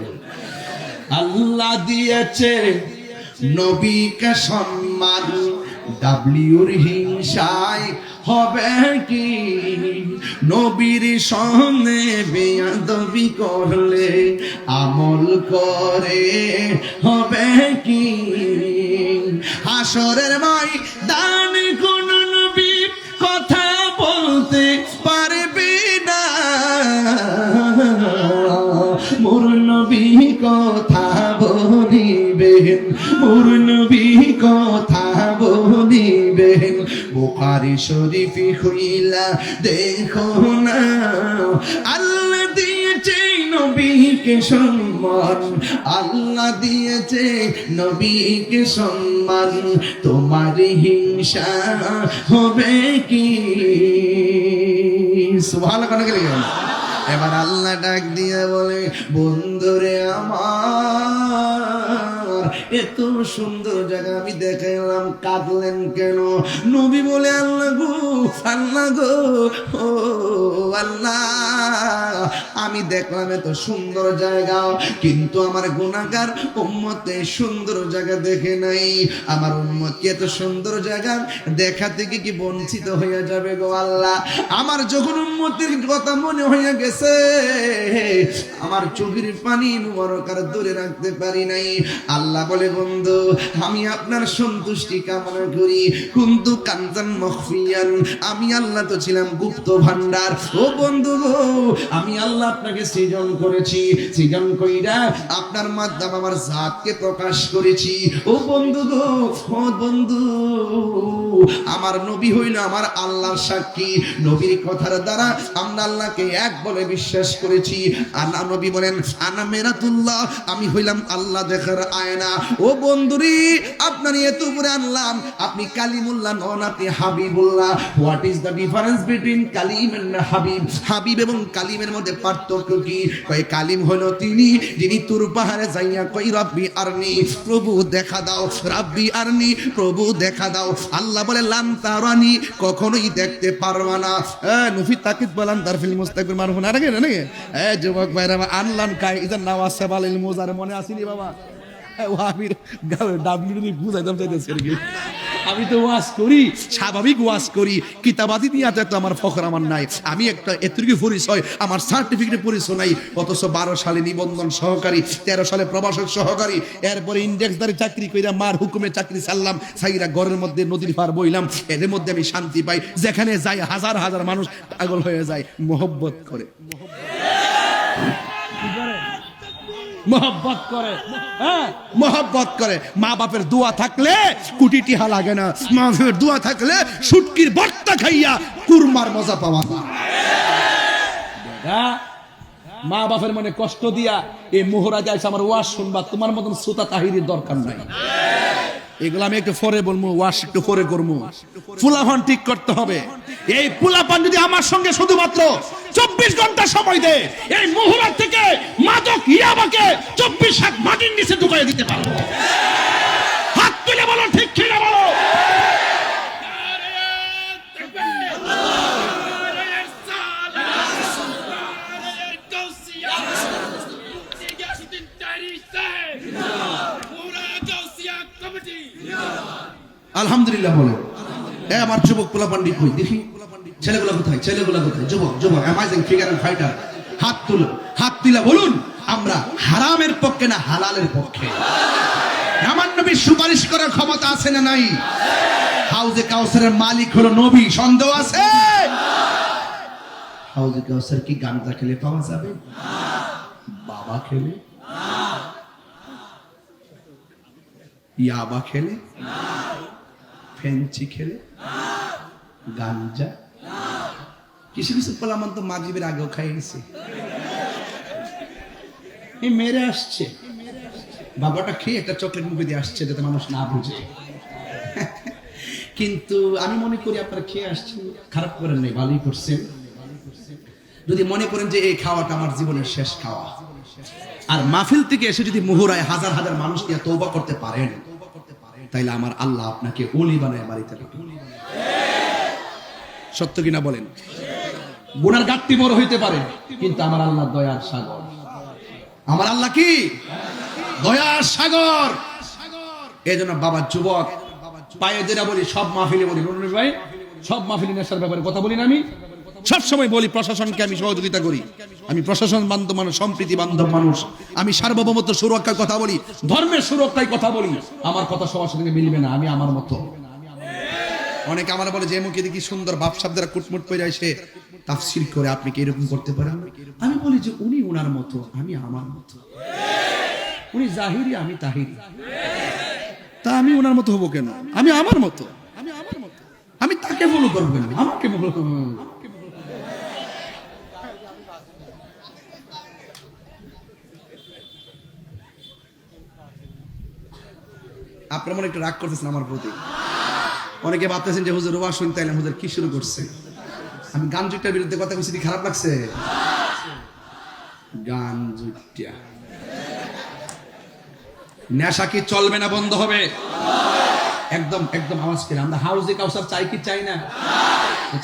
আল্লাহ দিয়েছে নবীকে সম্মান, ডাব্লিউর হিংসায় হবে কি? নবীর সামনে বেয়াদবি করলে আমল করে হবে কি? হাসরের ময়দান কোন নবী কথা বলতে পারবে না, মোর নবী কথা বলিবেন, মোর নবী কথা বলিবেন। বুখারী শরীফে হইলা দেখো না, আল্লাহ দিয়েছে নবীকে সম্মান, আল্লাহ দিয়েছে নবীকে সম্মান, তোমার হিংসা হবে কি? সুবহানাল্লাহ কেন গেলে গেল? এবার আল্লাহ ডাক দিয়ে বলে, বন্ধুরে আমার এত সুন্দর জায়গা আমি দেখাইলাম, কাঁদলেন কেন? নবী বলে, আল্লাহ গো, আল্লাহ গো, ও আল্লাহ, আমি দেখলাম এত সুন্দর জায়গা, কিন্তু আমার গুনাহগার উম্মত এই সুন্দর জায়গা দেখে নাই। আমার উম্মত কি এত সুন্দর জায়গা দেখা থেকে কি বঞ্চিত হয়ে যাবে গো আল্লাহ? আমার যখন উম্মতের কথা মনে হয়ে গেছে, আমার চোখের পানি মুবারক আর দূরে রাখতে পারি নাই। আল্লাহ বলে, বন্ধু আমি আপনার সন্তুষ্টি কামনা করি, কুনতু কানজান মখফিয়ান, আমি আল্লাহ তো ছিলাম গুপ্ত ভান্ডার। ও বন্ধু গো, আমি আল্লাহ আপনাকে সৃজন করেছি, সৃজন কইরা আপনার মাধ্যমে আমার জাতকে প্রকাশ করেছি। ও বন্ধু গো, ও বন্ধু, আমার নবী হইল আমার আল্লাহর সাক্ষী, নবীর কথার দ্বারা আমরা আল্লাহকে এক বলে বিশ্বাস করেছি। আল্লাহ নবী বলেন, আনা মেরাতুল্লাহ, আমি হইলাম আল্লাহ দেখার আয়না। ও বন্ধুরি, আপনার এত উপরে আনলাম, আপনি কালিমুল্লাহ নন, আপনি Habibullah. What is the difference between Kalim and Habib? Habib এবং কালিমের মধ্যে পার্থক্য কি? কয় কালিম হলো তিনি যিনি তুর পাহাড়ে যাইয়া কই রব্বি আরনি, প্রভু দেখা দাও, রব্বি আরনি, প্রভু দেখা দাও। আল্লাহ বলে, লান তারানি, কখনোই দেখতে পারবা না। নফি তাকিদ বলেন তার ফিল মুস্তাকবির মারফুন আর নাকি নাকি যুবক ভাইরা আনলান কাই ইদার নাওয়াজ সাবালিল মুজার মনে আসেনি বাবা? ওয়াবির ডাব্লিউ বুঝাইতাম চাইতেছে কি? আমি তো ওয়াজ করি, স্বাভাবিক ওয়াজ করি, কিতাবাদি নিয়ে তো আমার ফখর আমার নাই। আমি একটা এতটুকু পরিচয়, আমার সার্টিফিকেট পরিচয় নাই। অথচ 12 সালে নিবন্ধন সহকারী, 13 সালে প্রভাষক সহকারী, এরপরে ইন্ডেক্সদারি চাকরি কইরা মার হুকুমে চাকরি ছাড়লাম, সাইরা ঘরের মধ্যে নদীর পার বইলাম। এদের মধ্যে আমি শান্তি পাই, যেখানে যাই হাজার হাজার মানুষ পাগল হয়ে যায় মোহব্বত করে, মোহব্বত করে, হ্যাঁ মোহব্বত করে। মা বাপের দোয়া থাকলে কোটি টিহা লাগে না, মা বাপের দোয়া থাকলে শুটকির ভর্তা খাইয়া কুরমার মজা পাওয়া যায়। মা বাপের মনে কষ্ট দিয়া এই মোহরা যাইছে আমার ওয়াজ শুনবা, তোমার মতন শ্রোতা তাহিরের দরকার নাই। এগুলো আমি একটু পরে বলবো, ওয়াশ একটু পরে করবো। ফুলাফান ঠিক করতে হবে। এই ফুলাফান যদি আমার সঙ্গে শুধুমাত্র 24 ঘন্টা সময় দেয়, এই মুহুরার থেকে মাদক ইয়াবাকে 24 হাত মাটির নিচে ঢুকাই দিতে পারবো। হাত তুলে বলো ঠিক কিনা বলো। আলহামদুলিল্লাহ বলো। আমার যুবক পোলা পান্ডি কই দেখি, ছেলেগুলো কোথায়, ছেলেগুলো কোথায়? যুবক যুবক অ্যামাজিং ফিগার এন্ড ফাইটার, হাত তুলো, হাত তুলে বলুন আমরা হারামের পক্ষে না হালালের পক্ষে। আমার নবীর সুপারিশ করার ক্ষমতা আছে না নাই? হাউজে কাউসারের মালিক হলো নবী, সন্দেহ আছে? হাউজে কাউসার কি গাঁজা খেলে পাওয়া যাবে? বাবা খেলে, ইয়াবা খেলে, ফেঞ্চি খেলে, গাঞ্জা, কিছু কিছু পোলামান তো মাগরিবের আগেও খাই গেছে, এই মেরে আসছে, বাবাটা খেয়ে একটা চকলেট মুখে দিয়ে আসছে যাতে মানুষ না বুঝে। কিন্তু আমি মনে করি আপনারা খেয়ে আসছেন, খারাপ করেন নাই, ভালোই করছেন। যদি মনে করেন যে এই খাওয়াটা আমার জীবনের শেষ খাওয়া, আর মাহফিল থেকে এসে যদি মুহুরায় হাজার হাজার মানুষ নিয়ে তওবা করতে পারেন, তাইলে আমার আল্লাহ আপনাকে ওলি বানায় বাড়িতে রাখবেন। সত্য কিনা বলেন? গুনার গাঁটটি বড় হইতে পারে, কিন্তু আমার আল্লাহ দয়ার সাগর। আমার আল্লাহ কি দয়ার সাগর। এই জন্য বাবা যুবক পায়ে যেটা বলি, সব মাহফিলে বলি, ভাই সব মাহফিলে নেশার ব্যাপারে কথা বলি না, আমি সব সময় বলি প্রশাসনকে আমি সহযোগিতা করি, আমি প্রশাসন বান্ধব মানুষ, সম্প্রীতি বান্ধব মানুষ, আমি সার্বভৌমত্ব সুরক্ষার কথা বলি, ধর্মের সুরক্ষায় কথা বলি। আমার কথা সবার সঙ্গে মিলবে না, আমি আমার মতো। অনেকে আমার বলে যে মুখে দেখি সুন্দর ভাবসাব দ্বারা কুটমুট করে এসে তাফসীর করে, আপনি কি এরকম করতে পারেন? আমি বলি যে উনি ওনার মতো, আমি আমার মতো। উনি জাহিরি, আমি তাহিরি, তা আমি ওনার মতো হবো কেন? আমি আমার মতো, আমি আমার মতো, আমি তাকে ফলো করবো কেন? আমাকে ফলো করবো। আপনার মনে একটু রাগ করতেছেন আমার প্রতি। অনেকে ভাবতেছেন যে হুজুর ওয়াজ শুনতে এলাম, হুজুর কি শুরু করছে? আমি গান জুটটার বিরুদ্ধে কথা বলছি, খারাপ লাগছে? গান জুটটা নেশা কি চলবে না বন্ধ হবে? একদম একদম আওয়াজ করে। আমরা হাউজে কাউসার চাই কি চাই না?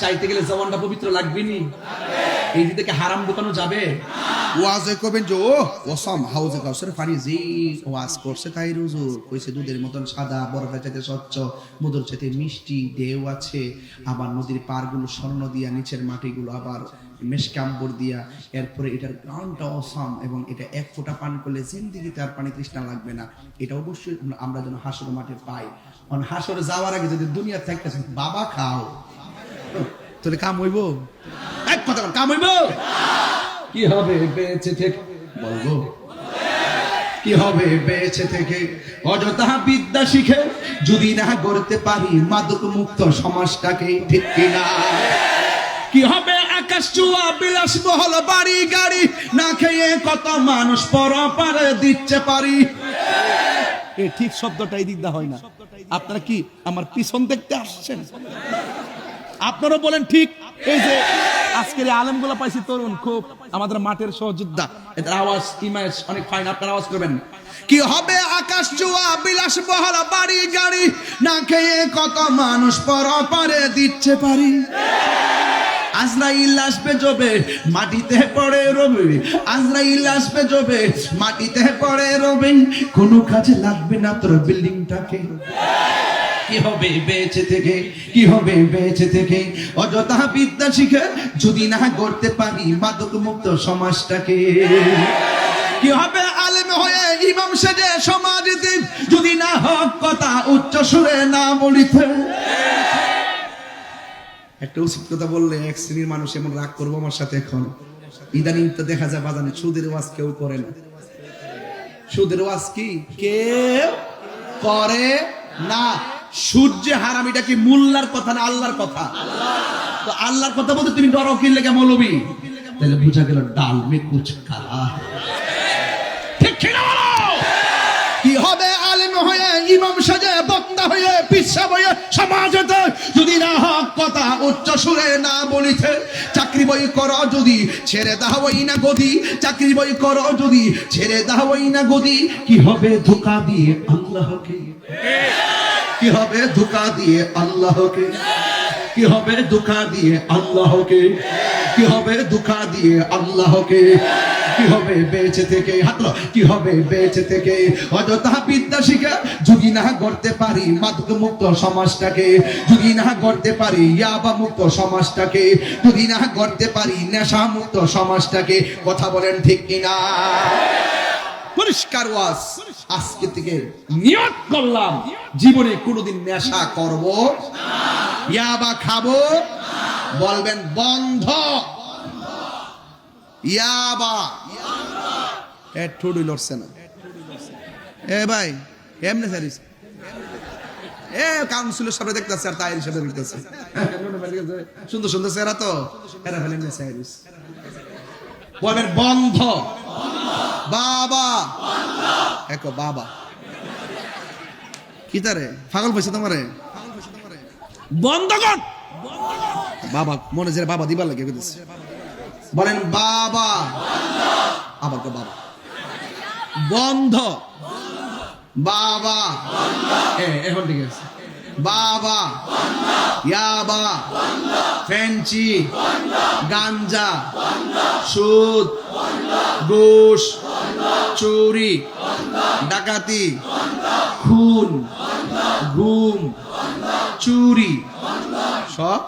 চাইতে গেলে জবানটা পবিত্র লাগবে নি? এই দিকে হারাম দোকানও যাবে? ওয়াজে কবেন যে ও ওসাম হাউজে কাউসার পানি জি ওয়াজ করছে তাই হুজুর কইছে দুধের মতন সাদা, বরফের চাইতে স্বচ্ছ, মধুর চাইতে মিষ্টি, ঢেউ আছে, আবার নদীর পাড়গুলো স্বর্ণ দিয়া, নিচের মাটিগুলো আবার মেশকাম্বর দিয়া, এরপরে এটার গ্রাউন্ডটা অসাম, এবং এটা এক ফোঁটা পান করলে জিন্দিগিতে আর পানি তৃষ্ণা লাগবে না। এটা অবশ্যই আমরা যেন হাসর মাঠে পাই। কারণ হাসরে যাওয়ার আগে যদি দুনিয়া থেকে বাবা খাও, তোরে কাম হইব? এক কথা বল, কাম হইব? কি হবে বেঁচে থেকে? বলবো কি হবে বেঁচে থেকে? অযথা বিদ্যা শিখে যদি না গড়তে পারি মাদক মুক্ত সমাজটাকে, ঠিক কিনা? কি হবে আকাশ চুয়া বিলাসবহুল বাড়ি গাড়ি, না খেয়ে কত মানুষ পরপারে দিচ্ছে পারি। এই ঠিক শব্দটাই দিকদা হয় না। আপনারা কি আমার পিছন দেখতে আসছেন? আপনারা বলেন ঠিক। এই যে আজকের আলেমগুলো পাইছি তরুণ, খুব আমাদের মাঠের সহযোদ্ধা, এদের আওয়াজ ইমেজ অনেক ফাইন, আপনারা আওয়াজ করবেন। কি হবে আকাশ চুয়া বিলাসবহুল বাড়ি গাড়ি, না খেয়ে কত মানুষ পরপারে দিচ্ছে পারি। আজরাইল আসবে জবে মাটিতে পড়ে রবে, আজরাইল আসবে জবে মাটিতে পড়ে রবে, কোনো কাজে লাগবে না তোর বিল্ডিংটাকে। কি হবে বেঁচে থেকে? কি হবে বেঁচে থেকে? অযথা বিদ্যা শিখে যদি না গড়তে পারি মাদক মুক্ত সমাজটাকে। কি হবে আলেম হয়ে ইমাম সেজে সমাজে যদি না হক কথা উচ্চ সুরে না বলিতে। একটা উচিত কথা বললে এক শ্রেণীর মানুষ এমন রাগ করবো আমার সাথে। এখন ইদানিং তো দেখা যায় বাজানে সুদের ওয়াজ কেউ করে না। সুদের ওয়াজ কি কেউ করে না। সুদ যে হারাম, এটা কি মোল্লার কথা না আল্লাহর কথা? তো আল্লাহর কথা বলতে তুমি ডরো কি লেগে মৌলবি? তাহলে বুঝা গেল ডাল মে কুছ কালা। ঠিক কিনা বলো? কি হবে আলেম হয়ে ইমাম সাজে বক্তা হয়ে পিসাব হয়ে সমাজে যদি না হক কথা উচ্চ সুরে না বলিতে। চাকরি বই করো যদি ছেড়ে দাওই না গদি, চাকরি বই করো যদি ছেড়ে দাওই না গদি। কি হবে ধোঁকা দিয়ে আল্লাহকে? কি হবে ধোঁকা দিয়ে আল্লাহকে? কি হবে ধোঁকা দিয়ে আল্লাহকে? কি হবে ধোঁকা দিয়ে আল্লাহকে? কি হবে বেঁচে থেকে, হাত তোলো, কি হবে বেঁচে থেকে অযথা বিদ্যা শিখে যদি না করতে পারি মাদক মুক্ত সমাজটাকে, যদি না করতে পারি ইয়াবা মুক্ত সমাজটাকে, যদি না করতে পারি নেশা মুক্ত সমাজটাকে। কথা বলেন ঠিক কিনা? পরিষ্কার ওয়াজ। আজকে থেকে নিয়ত করলাম জীবনে কোনোদিন নেশা করব না, ইয়াবা খাবো। বলবেন বন্ধ। ইয়াবা এ ঠুডি লড়ছে না। এ ভাই এমনি সারিস এ কাউন্সিলর সামনে দেখতেছে আর তাই হিসেবে দেখতেছে সুন্দর সুন্দর চেহারা তো এরা ফেলে এমনি সারিস। বলবেন বন্ধ। বাবা একো বাবা কি তারে পাগল পয়সা তোমারে বন্ধ কর। বাবা মনে যে বাবা দিবার লাগে কইতেছে। বলেন বাবা। আবার তো বাবা বন্ধ। বাবা এখন ঠিক আছে। বাবা ইয়াবা ফেঞ্চি গাঞ্জা সুদ ঘুষ চুরি ডাকাতি খুন গুম চুরি সব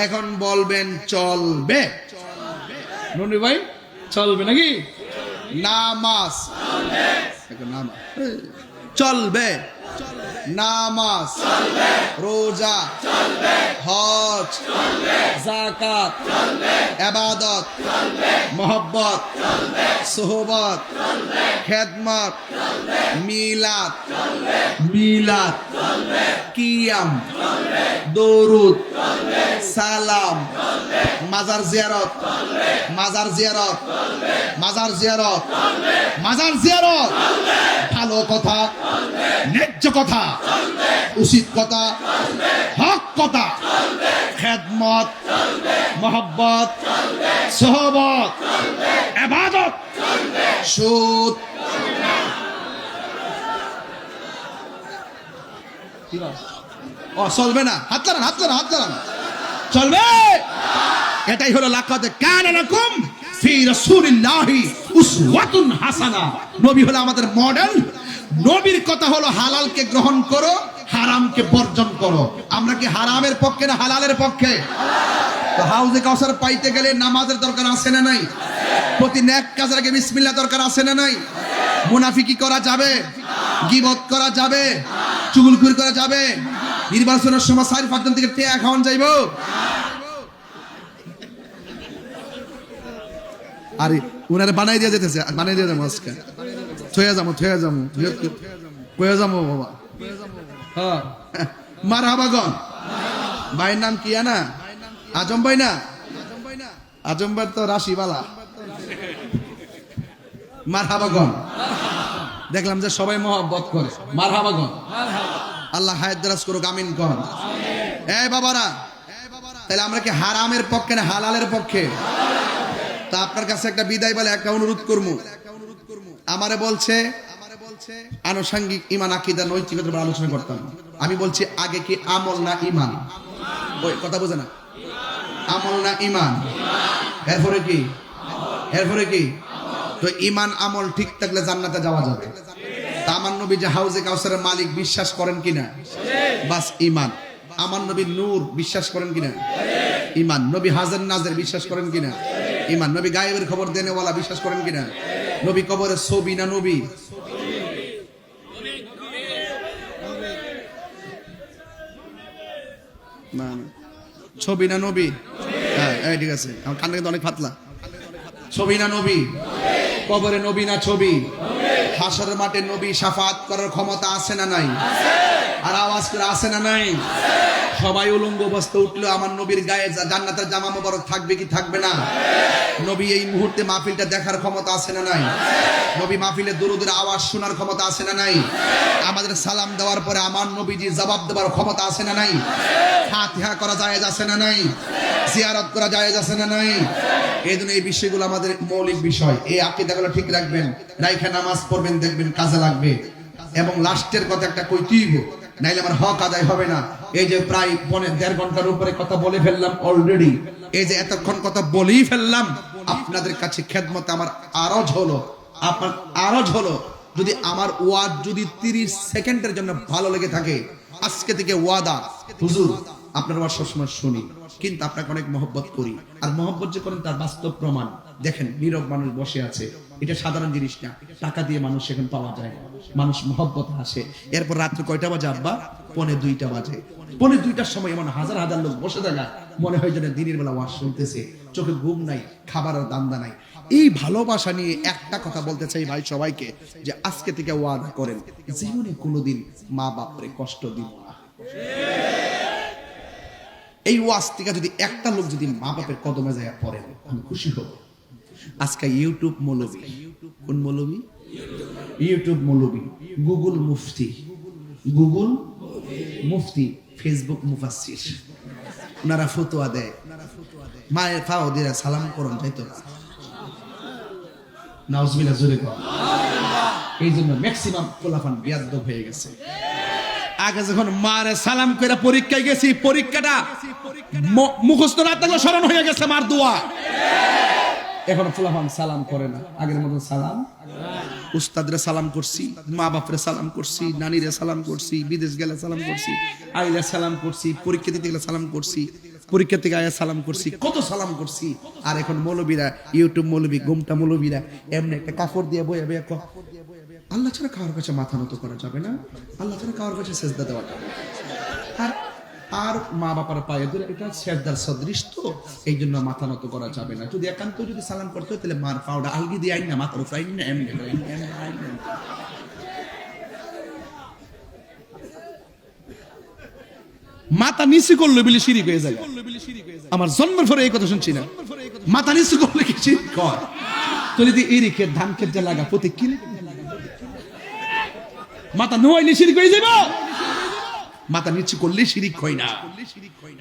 এখন বলবেন চলবে। ননি ভাই চলবে নাকি? নামাজ চলবে, নামাজ রোজা হজ যাকাত ইবাদত মোহব্বত সোহবত খেদমত মিলাদ মিলাদ কিয়াম দরুদ সালাম মাজার জিয়ারত মাজার জিয়ারত মাজার জিয়ারত মাজার জিয়ারত ভালো কথা ন্যায্য কথা উচিত কথা হক কথা খেদমত মোহব্বত সোহবত ইবাদত সুদ ও চলবে না। হাত লাগান হাত লাগান হাত লাগান। চলবে। এটাই হলো লাকাদ কানা লাকুম ফি রাসূলিল্লাহি উসওয়াতুন হাসানা। নবী হলো আমাদের মডেল। নবীর কথা হলো হালালকে গ্রহণ করো হারামকে বর্জন করো। আমরা কি হারামের পক্ষে না হালালের পক্ষে? তো হাউজে কাউসার পাইতে গেলে নামাজের দরকার আছে না নাই? প্রতি নেক কাজের আগে বিসমিল্লাহ দরকার আছে না নাই? মুনাফিকি করা যাবে? গীবত করা যাবে? চুগলখুরি করা যাবে? নির্বাচনের সময় 4-5 জন থেকে টেয়া খাওয়ান যাইবো? আরে উনারে বানাই দিয়ে যেতেছে, বানাই দিয়ে যাবো আজকে। থয়ে যাবো কয়ে যাবো বাবা। হ্যাঁ মারহাবাগন। ভাইয়ের নাম কি না? আজম ভাই না? আজম ভাই তো রাশিবালা। মারহাবাগন। দেখলাম যে সবাই মহব্বত করে। মারহাবাগন। আল্লাহ হায়াত দারাজ করুক, আমিন কর। এই বাবারা, তাহলে আমরা কি হারামের পক্ষে না হালালের পক্ষে? তা আপনার কাছে একটা বিদায় বলে একটা অনুরোধ করবো। আমারে বলছে আনুষঙ্গিক ইমান আকীদা নৈতিকতার উপর আলোচনা করতাম। আমি বলছি আগে কি আমল না ইমান? ওই কথা বোঝে না। আমল না ইমান? এরপরে কি? এরপরে কি? তো ইমান আমল ঠিক থাকলে জান্নাতে যাওয়া যাবে। তা আমার নবী যে হাউজে কাউসারের মালিক বিশ্বাস করেন কিনা? বাস ইমান। আমার নবী নূর বিশ্বাস করেন কিনা? ইমান। নবী হাজার নাজের বিশ্বাস করেন কিনা? ইমান। নবী গায়েবের খবর দেনেওয়ালা বিশ্বাস করেন কিনা? নবী কবরের ছবি না নবী? না ছবি না নবী? হ্যাঁ ঠিক আছে। আমার কান কিন্তু অনেক পাতলা। ছবি না নবী? কবরে নবী না ছবি? হাসরের মাঠে নবী শাফাত করার ক্ষমতা আছে না নাই? আর আওয়াজ করে আছে না নাই? সবাই উলঙ্গ অবস্থায় উঠলো আমার নবীর গায়ে জান্নাতের জামা মোবারক থাকবে কি থাকবে না? নবী এই মুহূর্তে মাহফিলটা দেখার ক্ষমতা আছে না নাই? নবী মাহফিলে দুরুদের আওয়াজ শোনার ক্ষমতা আছে না নাই? আমাদের সালাম দেওয়ার পরে আমার নবীজি জবাব দেওয়ার ক্ষমতা আছে না নাই? ফাতিহা করা জায়েজ আছে না নাই? জিয়ারত করা জায়েজ আছে না নাই? এই জন্য এই বিষয়গুলো আমাদের মৌলিক বিষয়। এই আকীদাগুলো ঠিক রাখবেন, রাইখা নামাজ পড়বেন, দেখবেন কাজে লাগবে। এবং লাস্টের কথা একটা কইতেই নাইলে আমার হক আদায় হবে না। এই যে প্রায় 1.5 ঘন্টার উপরে কথা বলে ফেললাম অলরেডি। এই যে এতক্ষণ কথা বলেই ফেললাম, আপনাদের কাছে খেদমতে আমার আরজ হলো যদি আমার ওয়াজ যদি 30 সেকেন্ডের জন্য ভালো লেগে থাকে, আজকে থেকে ওয়াদা, হুজুর আপনার ওয়াজ সবসময় শুনি, কিন্তু আপনাকে অনেক মহব্বত করি। আর মহব্বত যে করেন তার বাস্তব প্রমাণ দেখেন, নীরব মানুষ বসে আছে, এটা সাধারণ জিনিস না, টাকা দিয়ে মানুষ এখন পাওয়া যায়, মানুষ মহব্বত আসে। এরপর রাত্রে কয়টা বাজে আব্বা? 1:45 বাজে। 1:45টার সময় এমন হাজার হাজার লোক বসে থাকা, মনে হয় যেন দিনের বেলা ওয়াজ শুনতেছে, চোখে ঘুম নাই, খাবারের দান্দা নাই। এই ভালোবাসা নিয়ে একটা কথা বলতে চাই ভাই সবাইকে, যে আজকে থেকে ওয়াদা করেন জীবনে কোনোদিন মা বাপরে কষ্ট দিব না। এই ওয়াজ থেকে যদি একটা লোক যদি মা বাপের কদমে যায় পড়েন, আমি খুশি হব। আজকে ইউটিউব মৌলবী, কোন মৌলবী? ইউটিউব মৌলবী, গুগল মুফতি, ফেসবুক মুফাসসির, ওনারা ফতোয়া দেয়, মায়ের পা দিয়ে সালাম করুন যাইতো না, নাউজুবিল্লাহ জোরে কর। এই জন্য ম্যাক্সিমাম পোলাপান বিয়াদব হয়ে গেছে। আগে যখন মারে সালাম করে পরীক্ষায় গেছি, পরীক্ষাটা মুখস্থ না থাকলে স্মরণ হয়ে গেছে মার দোয়া। এখন ফুলাফান সালাম করে না, আগের মতো সালাম। উস্তাদরে সালাম করছি, মা বাপরে সালাম করছি, নানিরে সালাম করছি, বিদেশ গেলে সালাম করছি, আইলে সালাম করছি, পরীক্ষা দিতে গেলে সালাম করছি, পরীক্ষা থেকে আয়া সালাম করছি, কত সালাম করছি। আর এখন মৌলবীরা, ইউটিউব মৌলবী, গোমটা মৌলবীরা এমনি একটা কাপড় দিয়ে বয়ে বয়ে আল্লাহ ছাড়া কারোর কাছে মাথা নত করা যাবে না, আল্লাহ ছাড়া কারোর কাছে সেজদা দেওয়া যাবে না। আর মা বাবার পায়ে ধরে, এটা সেজদার সদৃশ, তো এই জন্য মাথা নত করা যাবে না। যদি একান্ত যদি সালাম করতে হয় তাহলে মার পাউডা আলগি দিয়ে আইন না, মাথার উপর আইন না, এমনি মাথা নিচু করলে বলে শিরিক হয়ে যায়। আমার জন্মের পরে এই কথা শুনছি না, মাথা নিচু করলে কি শিরিক হয়? তো যদি এই রেখে ধান খেতে লাগা প্রতি কিনে মাথা নোয়াইলে শিরিক হয়ে যাবে, মাথা নিচু করলে শিরিক হয় না।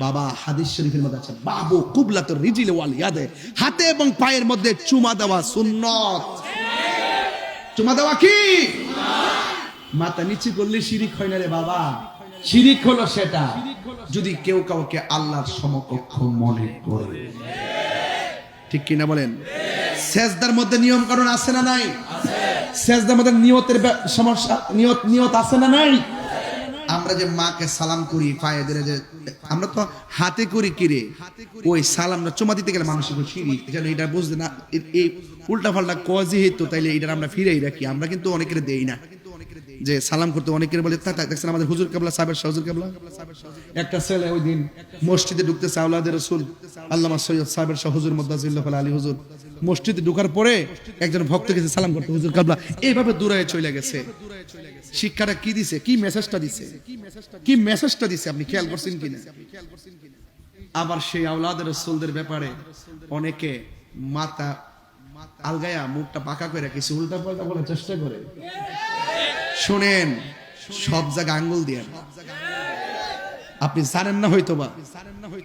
বাবা হাদিস শরীফের মধ্যে আছে, বাবু কুবলাতুর রিজিল ওয়াল ইয়াদে, হাতে এবং পায়ের মধ্যে চুমা দেওয়া সুন্নাত। চুমা দেওয়া কি? মাথা নিচু করলে শিরিক হয় না রে বাবা। শিরিক হলো সেটা যদি কেউ কাউকে আল্লাহর সমকক্ষ মনে করে, ঠিক কিনা বলেন? সেজদার মধ্যে নিয়ম কানুন আছে না নাই? সেজদার মধ্যে নিয়তের সমস্যা, নিয়ত আছে না নাই? আমরা যে মাকে সালাম করি পায়ে ধরে, যে আমরা তো হাতে করি কিরে, ওই সালামটা চুমা দিতে গেলে মানুষের শিরিক, যেন এটা বুঝতে না, এই উল্টা পাল্টা কজি হইতো, তাইলে এটা আমরা ফিরেই রাখি। আমরা কিন্তু অনেকের দেই না, যে সালাম করতে অনেকের বলে। দেখছেন আমাদের হুজুর কেবলা সাহেবের হুজুর কেবলা, একটা ছেলে ওই দিন মসজিদে ঢুকতেছে, আওলাদের রাসূল আল্লামা সৈয়দ সাহেবের হুজুর মুদাজ্জিল্লাহ আলী হুজুর মসজিদে ঢোকার পরে একজন ভক্ত গেছে সালাম করতে, হুজুর কেবলা এইভাবে দূরে চলে গেছে। শিক্ষাটা কি দিছে, কি মেসেজটা দিছে, আপনি খেয়াল করছেন কিনা? আবার সেই আওলাদের রাসূলদের ব্যাপারে অনেকে মাথা আলগায়া মুখটা পাকা করে কিছু উল্টা পাল্টা বলার চেষ্টা করে। শুনেন, সব জায়গা আঙ্গুল দিয়ে আপনি জানেন না হয়তোবা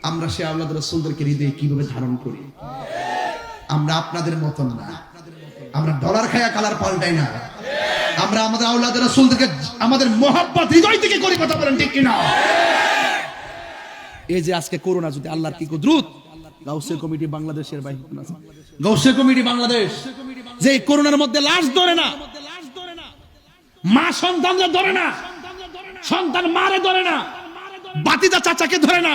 আমরা সেই আওলাদ রাসূলদেরকে হৃদয়ে কিভাবে ধারণ করি। আমরা আপনাদের মতন না, আমরা ডলার খায়া কালার পাল্টাই না, আমরা আমাদের আওলাদ রাসূলদেরকে আমাদের মহব্বত হৃদয় থেকে করি। কথা বলেন ঠিক কিনা? এই যে আজকে করোনা, যদি আল্লাহর কি কুদরত, গাউসে কমিটি বাংলাদেশের ভাই, গাউসে কমিটি বাংলাদেশ যে করোনার মধ্যে লাশ ধরে না, মা সন্তানকে ধরে না, সন্তান মারে ধরে না, বাতিজা চাচাকে ধরে না,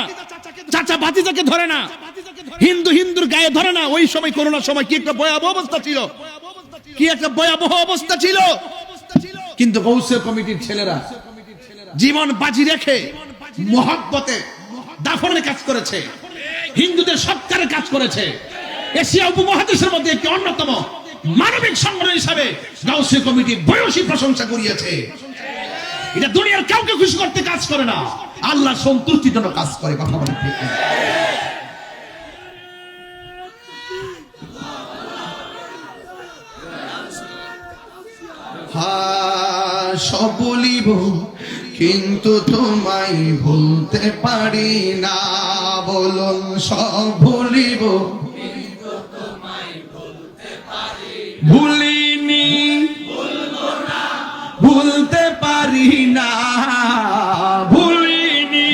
চাচা বাতিজাকে ধরে না, হিন্দুর গায়ে ধরে না। ওই সময় করোনার সময় কি একটা ভয়াবহ অবস্থা ছিল, কিন্তু গৌসে কমিটির ছেলেরা জীবন বাজি রেখে মহব্বতে দাফনের কাজ করেছে, হিন্দুদের সৎকারের কাজ করেছে। এশিয়া উপমহাদেশের মধ্যে একটি অন্যতম মানবিক সংগঠন হিসাবে গাউসে কমিটি বয়সী প্রশংসা করিয়েছে। এটা দুনিয়ার কাউকে খুশি করতে কাজ করে না, আল্লাহ সন্তুষ্টির জন্য কাজ করে। কথা বলেন ঠিক না? সব বলিব কিন্তু তোমায় ভুলতে পারি না, বলুন সব ভুলিব ভুলিনি, ভুলতে পারি না, ভুলিনি,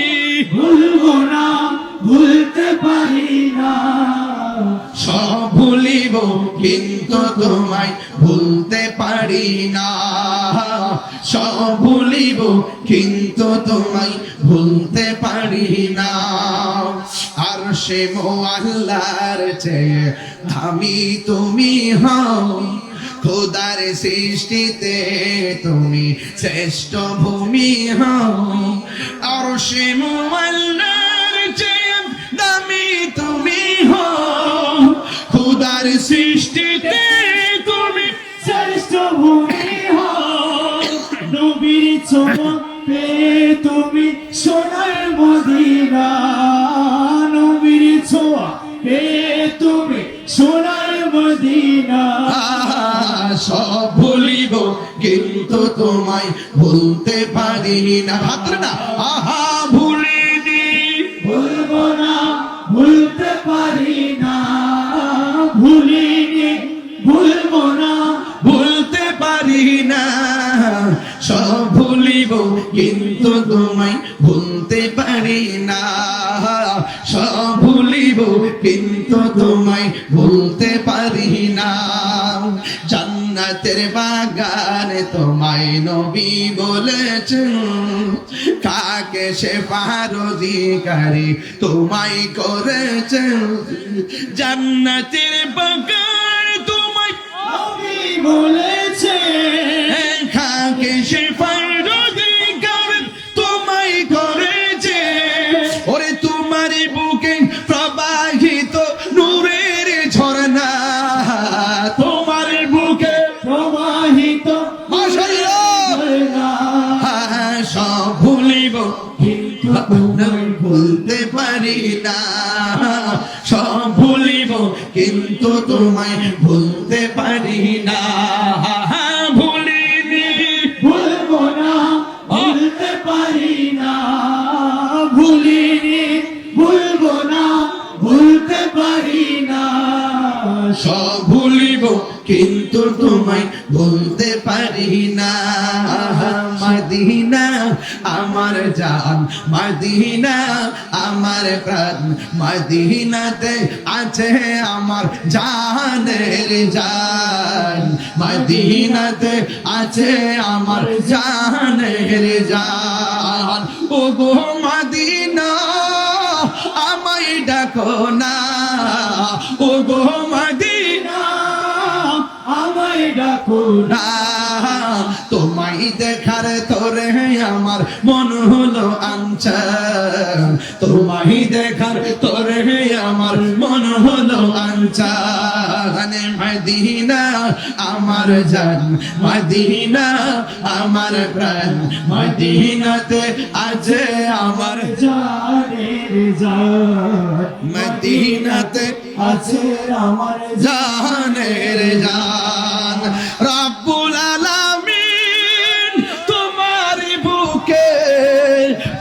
কিন্তু তোমায় ভুলতে পারি না, সব ভুলিব কিন্তু তোমায় ভুলতে পারি না। আর সে মোয়াল্লার চেয়ে আমি তুমি হও, খোদার সৃষ্টিতে তুমি শ্রেষ্ঠ ভূমি হও। আর সে মোয়াল্লার চেয়ে দামি তুমি হও, খোদার সৃষ্টিতে তুমি শ্রেষ্ঠ ভূমি হও। নবীর ছোঁয়া পেয়ে তুমি সোনার মদিনা, নবীর ছোঁয়া পেয়ে তুমি সোনার মদিনা। সব ভুলিব কিন্তু তোমায় ভুলতে পারি না। হাত না, আহা ভুলিনি, ভুলবো না, ভুলতে পারি না, ভুলিনি, ভুলবো না, ভুলতে পারি না। সব ভুলিব কিন্তু তোমায় ভুলতে পারি না, সব ভুলিব কিন্তু তোমায় ভুলতে পারি না। জান্নাতের বাগানে তোমায় নবী বলেছেন, কাকে সে পারোজিকারী তোমায় করেছেন। জান্নাতের বাগান তোমায় নবী বলেছে, কাকে সে পারোজিকারী তোমায় করেছে। ওরে তোমার বুকে প্রবাহিত নূরের ঝর্ণা, তোমার বুকে প্রবাহিত মাশাআল্লাহ। সব ভুলিব কিন্তু তোমায় ভুলতে পারি না, সব ভুলিব কিন্তু তোমায় ভুলতে পারি না। ভুলিনি, ভুলবো না, ভুলতে পারি না, ভুলিনি, ভুলবো না, ভুলতে পারি না। সব ভুলিব কিন্তু তোমায় ভুলতে পারি না। মদিনা আমার জান, মদিনা আমার প্রাণ, মদিনাতে আছে আমার জানের জান, মদিনাতে আছে আমার জানের জান। ও গো মদিনা আমায় ডাকো না, ও গো মদিনা আমায় ডাকো না, তোমায় দেখার তোরে আমার মন হলো আনচান, তোমায় দেখার তোরে আমার মন হলো আনচান। মদিনা আমার জান, মদিনা আমার প্রাণ, মদিনাতে আছে আমার জানের জান, মদিনাতে আছে আমার জানের জান। রব্বুল আলামিন তোমার বুকে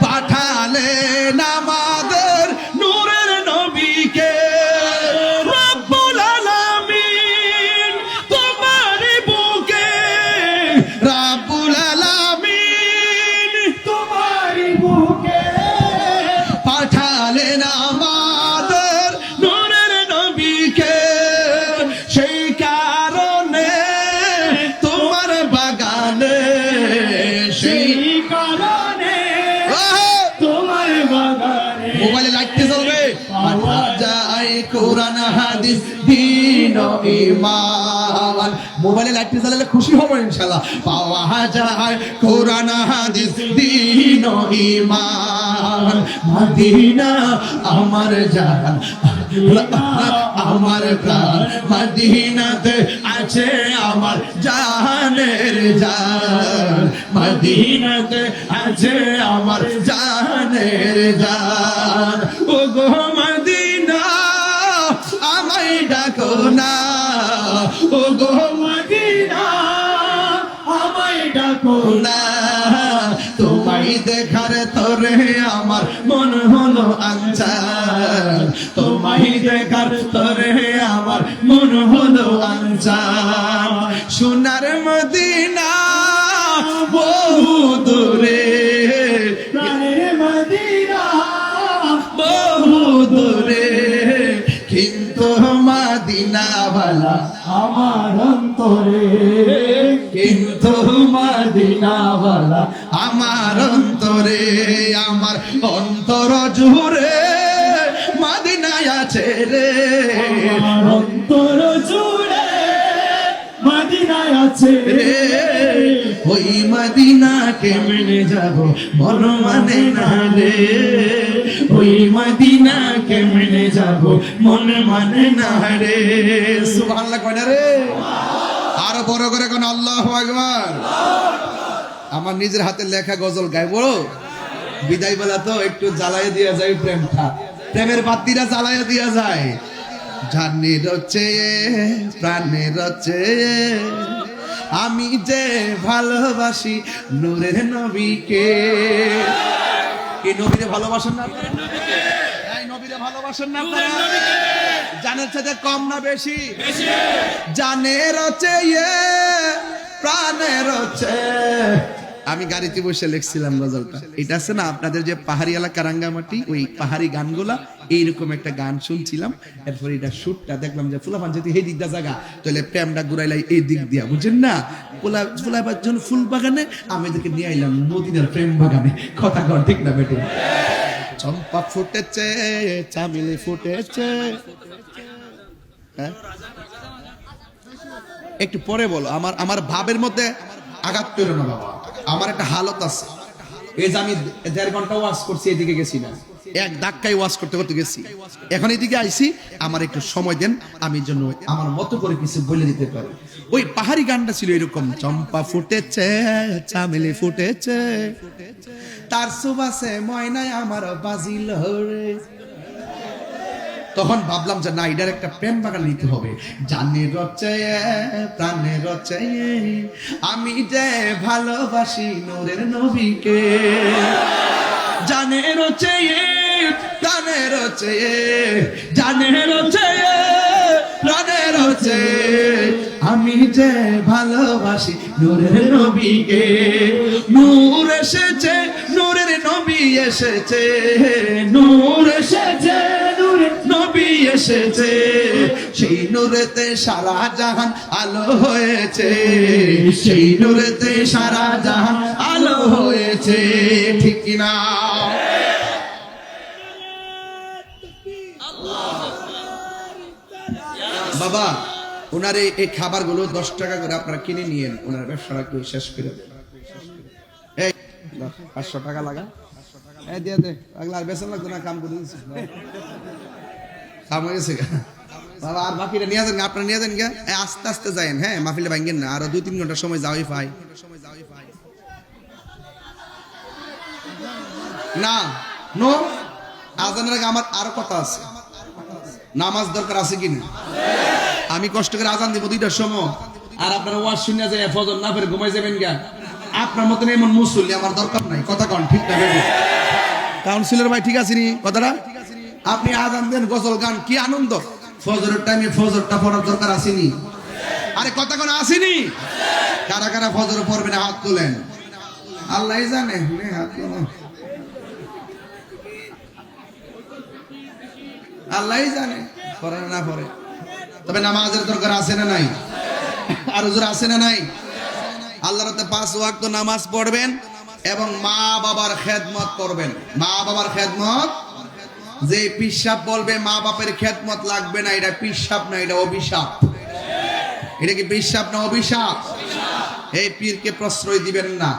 পাঠালেন আমাদের নূরের নবীকে। রব্বুল আলামিন তোমার বুকে, রব্বুল আলামিন তোমার বুকে পাঠালেন আমাদের নূরের নবীকে। সেই কারণে তোমার বাগানে, সেই কারণে তোমার বাগানে মোবাইলে লাইটতে চলবে, পাওয়া যায় কোরআন হাদিস দ্বীন ও ঈমান। মোবাইলে লাইটতে চালালে খুশি হবো ইনশাআল্লাহ। পাওয়া যায় কোরআন হাদিস দ্বীন ও ঈমান। মদিনা আমার জান, আমার প্রাণ, মদিনাতে আছে আমার জানের জান, মদিনাতে আছে আমার জানের জান। ও গো মদিনা আমায় ডাকো না, ও গো মদিনা আমায় ডাকো না। তোমায় দেখার তোরে আমার মন হলো আনচান, তোমায় দেখার তোরে আমার মন হলো আনচান। সোনার মদিনা বহু দূরে, প্রাণের মদিনা বহু দূরে, কিন্তু মদিনা মদিনাওয়ালা আমার অন্তরে, কিন্তু মদিনাওয়ালা আমার অন্তরে, আমার অন্তর জুড়ে মদিনায় আছে রে। আমার অন্তর জুড়ে মদিনায় আছে রে। ওই মদিনা কেমনে যাব মন মানে না রে, ওই মদিনা কেমনে যাব মন মানে না রে। সুবহানাল্লাহ কয় না রে? আরো বড় করে কোন আল্লাহু আকবার। আমার নিজের হাতে লেখা গজল গাইবো, বিদায় বেলা তো একটু জ্বালাই দিয়া যায় প্রেমটা, প্রেমের বাতিটা জ্বালাই দিয়া যায়। জানের চেয়ে প্রাণের চেয়ে আমি যে ভালোবাসি নূরের নবীকে। এই নবীরে ভালোবাসেন না আপনারা? এই নবীরে ভালোবাসেন না আপনারা? জানের চেয়ে কম না বেশি? জানের চেয়ে প্রাণের চেয়ে। আমি গাড়িতে বসে লিখছিলাম গজলটা। এটা আছে না আপনাদের যে পাহাড়ি এলাকা রাঙ্গামাটি, ওই পাহাড়ি গানগুলা, এইরকম একটা গান শুনছিলাম। এরপর এটা শুটটা দেখলাম যে ফুলাফান যদি এই দিক দিয়ে জায়গা, তাহলে প্রেমটা ঘুরাইলাই এই দিক দিয়া, বুঝছেন না? ফুলাফার জন্য ফুল বাগানে, আমি এদেরকে নিয়ে আইলাম মদিনার প্রেম বাগানে। কথা কর ঠিক না বেটে? চম্পা ফুটেছে, চামেলি ফুটেছে। হ্যাঁ, একটু পরে বলো। আমার ভাবের মধ্যে আঘাত পেরো না বাবা, আমার একটা হালত আছে। এই যে আমি 1.5 ঘন্টা ওয়াজ করছি, এদিকে গেছি না, এক ধাক্কায় ওয়াজ করতে করতে গেছি, এখন এদিকে আইছি। আমার একটু সময় দেন, আমি জন্য আমার মতো করে কিছু বলে দিতে পারি। ওই পাহাড়ি গানটা ছিল এরকম, চম্পা ফুটেছে, চামেলি ফুটেছে, তার সুবাসে ময়নায় আমার বাজিল রে। তখন ভাবলাম যে না, এটার একটা প্রেম বাগান নিতে হবে। জানের চেয়ে প্রাণের চেয়ে আমি যে ভালোবাসি নূরের নবীকে। জানের চেয়ে প্রাণের চেয়ে, জানের চেয়ে প্রাণের চেয়ে আমি যে ভালোবাসি নূরের নবীকে। নূর এসেছে, নূরের নবী এসেছে, নূর এসেছে, নূরের নবী এসেছে, সেই নূরেতে সারা জাহান আলো হয়েছে, সেই নূরেতে সারা জাহান আলো হয়েছে। ঠিক কিনা? বাবা, ওনার এই খাবারগুলো 10 টাকা করে আপনারা কিনে নিয়েন, ওনার ব্যবসাটা একটু শেষ করে দেন। এই 500 টাকা লাগা, এই দিয়ে দে, আগলা আর বেসন লাগতো না, কাম করে দিচ্ছি, কাম হয়ে গেছে বাবা। আর বাকিটা নিয়ে যান, আপনারা নিয়ে যান গা, আস্তে আস্তে যায়েন, হ্যাঁ, মাহফিলে ভাঙেন না, আরো 2-3 ঘন্টা সময় যাওয়াই পাই না। নো, আজানের আগে আমার আরো কথা আছে, নামাজ দরকার আছে কিনা? আমি কষ্ট করে আজান দিব 2টার সময়, আর আপনারা ওয়াজ শুনে যায় ফজর না ফেরে ঘুমাই যাবেন গা। আপনার মতন এমন মুসল্লি আমার দরকার নাই। কথা কন ঠিক না বেবি? কাউন্সিলর ভাই ঠিক আছে নি কথাটা? আপনি আজান দেন, গজল গান, কি আনন্দ। ফজরের টাইমে ফজরটা পড়ার দরকার আসেনি? আরে কথা কোন আসেনি? কারা কারা ফজর পড়বে না হাত তোলেন, আল্লাহ জানে। হাত তোলেন, আল্লাহ জানে পড়ে না পড়ে। তবে নামাজের দরকার আছে না নাই? আর হুজুর আছে না নাই? আল্লাহর রাতে 5 ওয়াক্ত নামাজ পড়বেন এবং মা বাবার খেদমত করবেন। মা বাবার খেদমত, যে পিশাব বলবে মা বাপের খেদমত লাগবে না, এটা পিশাব না, এটা অভিশাপ। এটা কি পিশাব না অভিশাপ? এই পীরকে প্রশ্রয় দিবেন না।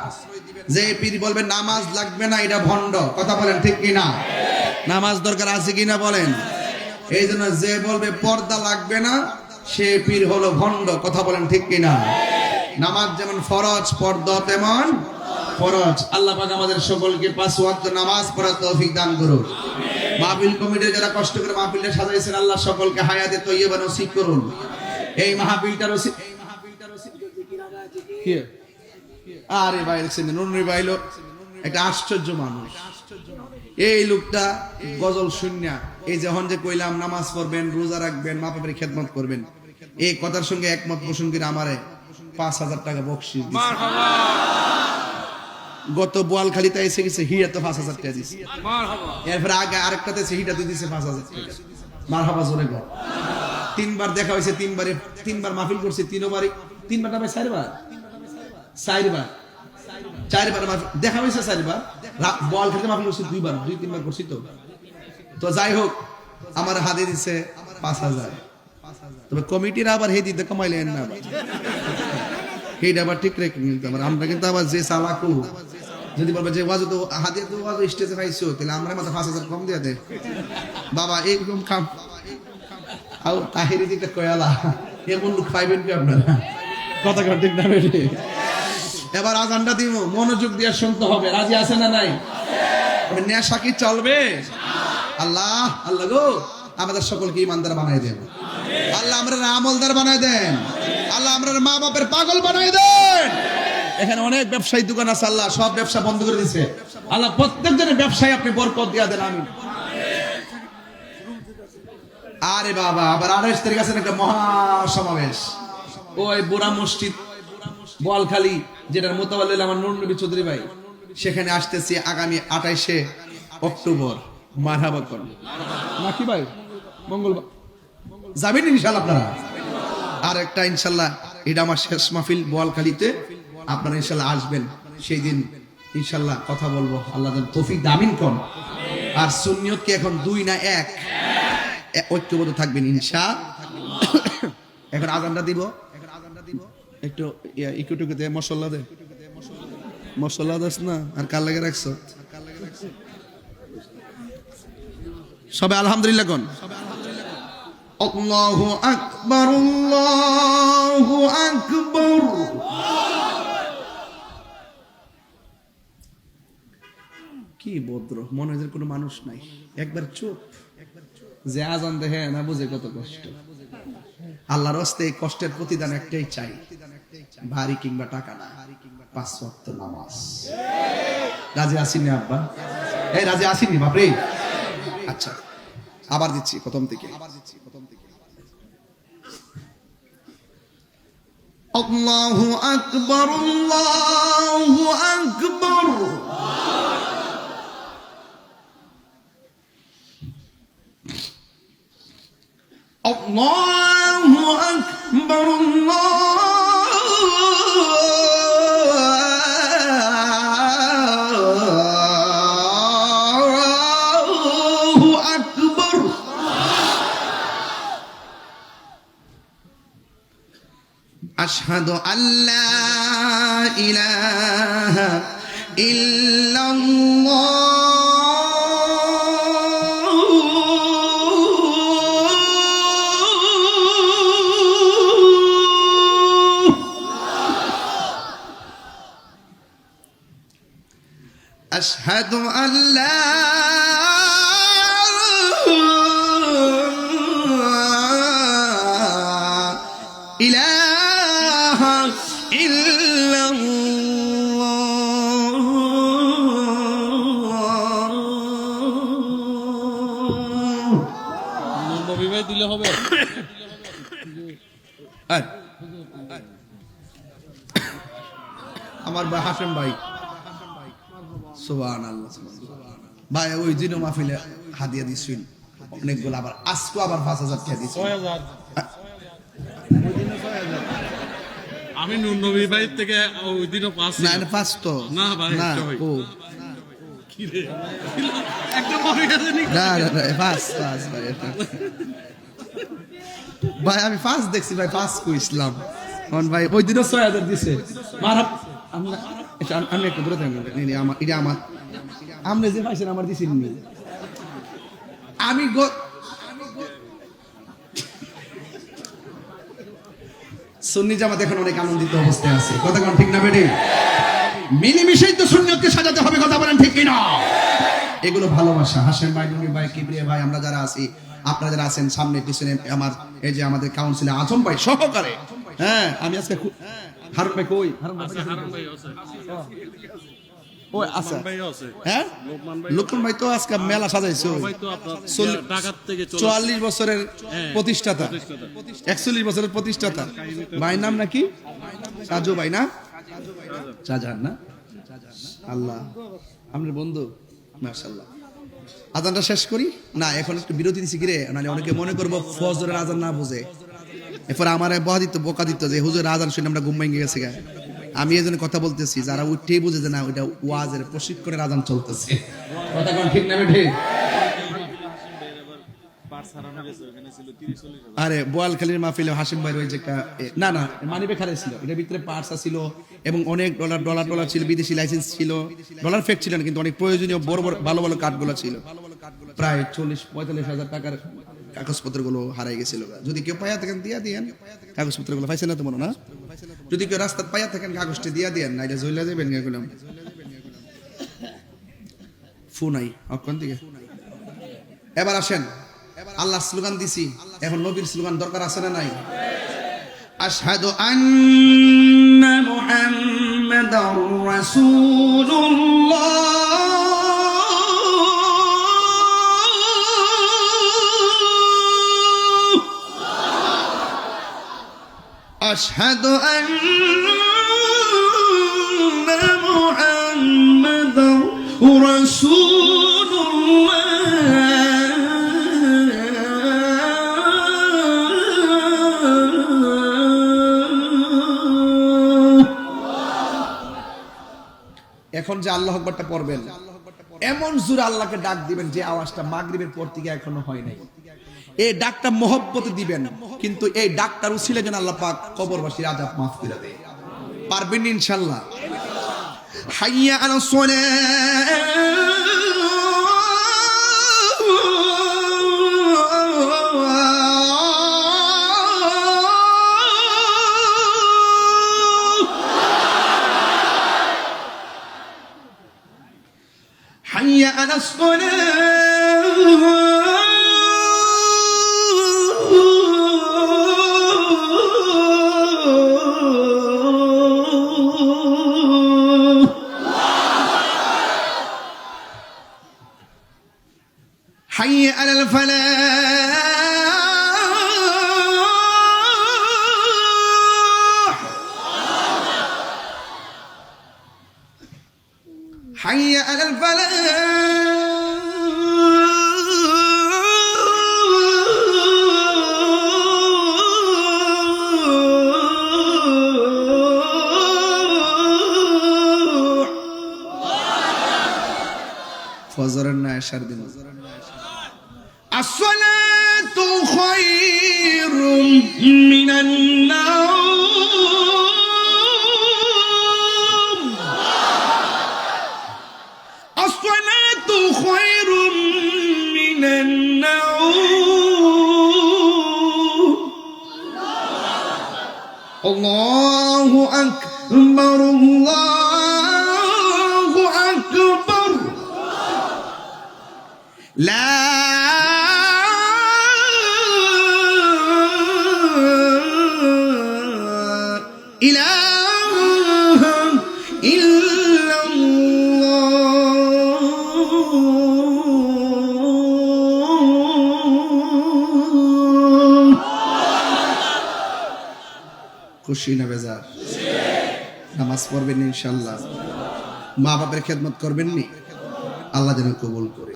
যে পীর বলবে নামাজ লাগবে না, এটা ভণ্ড। কথা বলেন ঠিক কিনা? নামাজ দরকার আছে কিনা বলেন? এই জন্য যে বলবে পর্দা লাগবে না, সে পীর হলো ভণ্ড। কথা বলেন ঠিক কিনা? নামাজ যেমন ফরজ, পর্দা তেমন ফরজ। আল্লাহ পাক আমাদের সকলকে 5 ওয়াক্ত নামাজ পড়ার তৌফিক দান করুন। মাহফিল কমিটির যারা কষ্ট করে মাহফিলটা সাজাইছেন, আল্লাহ সকলকে হায়াতে তৈয়বা নসিব করুন। এই মাহফিলটার আরে ভাই দেখছেন, নুরুল ভাই লোক একটা আশ্চর্য মানুষ। এই লোকটা গজল শুনিয়া, এই যখন যে কইলাম নামাজ পড়বেন, রোজা রাখবেন, মা বাবার খেদমত করবেন, এই কথার সঙ্গে একমত পোষণ করে আমারে 5,000 টাকা বকশিশ দিয়েছে। গত বোয়ালখালীতে এসে গেছে, হিয়া তো 5,000 টাকা দিছে। এরপরে আগে আরেকটাতে হিটা দিয়েছে 5,000 টাকা। মারহাবা জোরে গো। তিনবার দেখা হয়েছে, তিনবার মাহফিল করছি, তিনবার না ভাই চারবার দেখা হয়েছে, চারবার বল খেলতে মাহফিল করছি, দুই তিনবার করছি। তো যাই হোক, আমার হাতে দিছে 5,000, তবে কমিটির আবার হে দিতে কমাইলেন না, সেইটা আবার ঠিক রেখে কিন্তু আমরা কিন্তু আবার যে চালাকু যদি বলবে যে ওয়াজ তো হাতে তো ওয়াজ স্টেজে পাইছো, তাহলে আমরা মাত্র 5,000 কম দিয়ে দে বাবা, এইরকম কাম আও তাহিরি দিতে কয়ালা এমন লোক পাইবেন কি আপনারা? কথা ঠিক না বেশি। এবার আজানটা দিব, মনোযোগ দিয়ে শুনতে হবে। রাজি আছে না নাই? নেশা কি চলবে? আল্লাহ আল্লাহ গো আমাদের সকলকে ইমানদার বানাই দেন। আল্লাহ আমরা আমলদার বানাই দেন। আল্লাহ আমরা মা বাপের পাগল বানাই দেন। এখানে অনেক ব্যবসায়ী দোকান আছে, আল্লাহ সব ব্যবসা বন্ধ করে দিছে। আল্লাহ প্রত্যেকজনের ব্যবসায় আপনি বরকত দিয়া দেন, আমিন। আরে বাবা, আবার 28 তারিখ আছে একটা মহা সমাবেশ, ওই বুড়া মসজিদ বোয়ালখালী, যেটার মোতাবাল্লিল আমার নূর নবী চৌধুরী ভাই, সেখানে আসতেছি আগামী 28শে অক্টোবর। মারহাবা করেন নাকি ভাই? মঙ্গলবার যাবেন ইনশাআল্লাহ আপনারা? আর একটা ইনশাআল্লাহ এটা আমার শেষ মাহফিল বোয়ালখালীতে, আপনারা ইনশাআল্লাহ আসবেন। সেই দিন ইনশাআল্লাহ কথা বলবো, আল্লাহ যেন তৌফিক দামিন কোন। আর সুন্নিয়ত কি এখন 2 না 1? ঐক্যবদ্ধ থাকবেন ইনশাআল্লাহ। এখন আজানটা দিব, একটু ইকুটুকুতে মশলা দে, মশলা দাস না, আর কাল লাগে রাখছো সবাই আলহামদুলিল্লাহ কোন। আল্লাহু আকবার, আল্লাহু আকবার। কি ভদ্র, মনে হয় কোনো মানুষ নাই, একবার চুপ। যে আজান দেখে না বুঝে কত কষ্ট। আল্লাহর রাস্তে এই কষ্টের প্রতিদান একটাই চাই, ভারী কিংবা টাকা না, 5 ওয়াক্ত নামাজ। রাজি আসিনি আব্বা? এই রাজি আসিনি বাপরে? আচ্ছা আবার দিচ্ছি প্রথম থেকে। আল্লাহু আকবার, আল্লাহু আকবার। আল্লাহু আকবার, আল্লাহু আকবার। আশহাদু আল্লা ইলাহা ইল্লাল্লাহ। أشهد أن لا إله إلا الله। নবী ভাই দিলে হবে। আমার ভাই হাসেম ভাই, সুবহানাল্লাহ ভাই, ওই দিনও মাহফিলে হাদিয়া দিছেন অনেকগুলো, আবার আজকে আবার 5,000 টাকা দিছেন। 6,000 আমি নূর নবী ভাই থেকে ওই দিনও পাস না না 5 তো না ভাই, না ছয়। ও কি রে একটা মরে গেছে নি। না না 5 ভাই, এটা ভাই আমি 5 দেখছি ভাই, 5 কইছিলাম কোন ভাই, ওই দিনও 6,000 দিছে। মারাপ আমরা এটা আমি একটু দূরে থাকি, নি আমার এটা আমার আমনে যে পাইছেন আমার দিছেন নি। আমি সুন্নি জামাত এখন অনেক আনন্দিত অবস্থায় আছে, কথা কোন ঠিক না বেটি? মিলেমিশেই তো সুন্নিয়তকে সাজাতে হবে, কথা বলেন ঠিক কিনা? এগুলো ভালোবাসা। হাসেম ভাই, নুনি ভাই, কিবরিয়া ভাই, আমরা যারা আছি, আপনারা যারা আছেন সামনে পিছনে, আমার এই যে আমাদের কাউন্সিলর আজম ভাই সহকারে, হ্যাঁ আমি আজকে হারুন ভাই কই? হারুন ভাই আছে ওই আচ্ছা ভাই আছে। হ্যাঁ লোকমান ভাই তো আজকে মেলা সাজাইছো, ভাই তো আপনার ঢাকা থেকে 44 বছরের প্রতিষ্ঠাতা, 41 বছরের প্রতিষ্ঠাতা। ভাই নাম নাকি? সাজু ভাই না? শাহজাহান না? আল্লাহ আপনার বন্ধু, মাশাআল্লাহ। আজানটা শেষ করি না, এখন একটু বিরতি দিছি কিরে, নাহলে অনেকে মনে করবো ফজরের আজান না বুঝে, এরপর আমার বোকা দিত যে হুজুরের আজান শুনে আমরা ঘুম ভেঙে গেছে গা। আমি এই জন্য কথা বলতেছি, যারা উঠেই বুঝে যে না ওইটা ওয়াজের প্রশিক্ষণের আজান চলতেছে। কথা কোন ঠিক না ঠিক? আরে বোয়ালখালীর মাহফিলে হাসিম ভাইয়ের ওই যে না মানিবে খারে ছিল, এটার ভিতরে পার্সা ছিল এবং অনেক ডলার ছিল, বিদেশি লাইসেন্স ছিল, ডলার ফেক ছিল না কিন্তু অনেক প্রয়োজনীয় বড় বড় ভালো ভালো কার্ডগুলো ছিল, প্রায় 40-45 হাজার টাকার কাগজপত্র গুলো হারাই গেছিল। যদি কেউ পাইয়া থাকেন দিয়া দিয়েন, কাগজপত্র গুলো পাইছেন না তো মনে না, যদি কেউ রাস্তায় পাইয়া থাকেন কাগজটা দিয়া দিয়েন, না এটা জইলা যাবেন গেলাম ফু নাই অক্ষণ থেকে। এবার আসেন, আল্লাহ স্লোগান দিছি, এখন নবীর স্লোগান দরকার আছে না নাই? আশহাদু আন্না মুহাম্মাদার রাসূলুল্লাহ, আশহাদু আন্না মুহাম্মাদার রাসূলুল্লাহ। এখন যে আল্লাহু আকবারটা পড়বেন, এমন জোরে আল্লাহকে ডাক দিবেন যে আওয়াজটা মাগরিবের পর থেকে এখনো হয় নাই। এই ডাকটা মহব্বতে দিবেন, কিন্তু এই ডাকটার উসিলে যেন আল্লাহ পাক কবরবাসীর আযাব মাফ করে দেয়। পারবেন ইনশাআল্লাহ? হাইয়া আলাস حي على الصلاة حي على الفلاح حي على الفلاح فزرنا عشر دين الصلاة خير من النوم الصلاة خير من النوم الله أكبر الله أكبر لا إله إلا الله খুশি না বেজার? নামাজ পড়বেন ইনশাআল্লাহ, মা বাবার খেদমত করবেন নি, আল্লাহ যেন কবুল করে।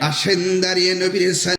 আসেন দাঁড়িয়ে নবীর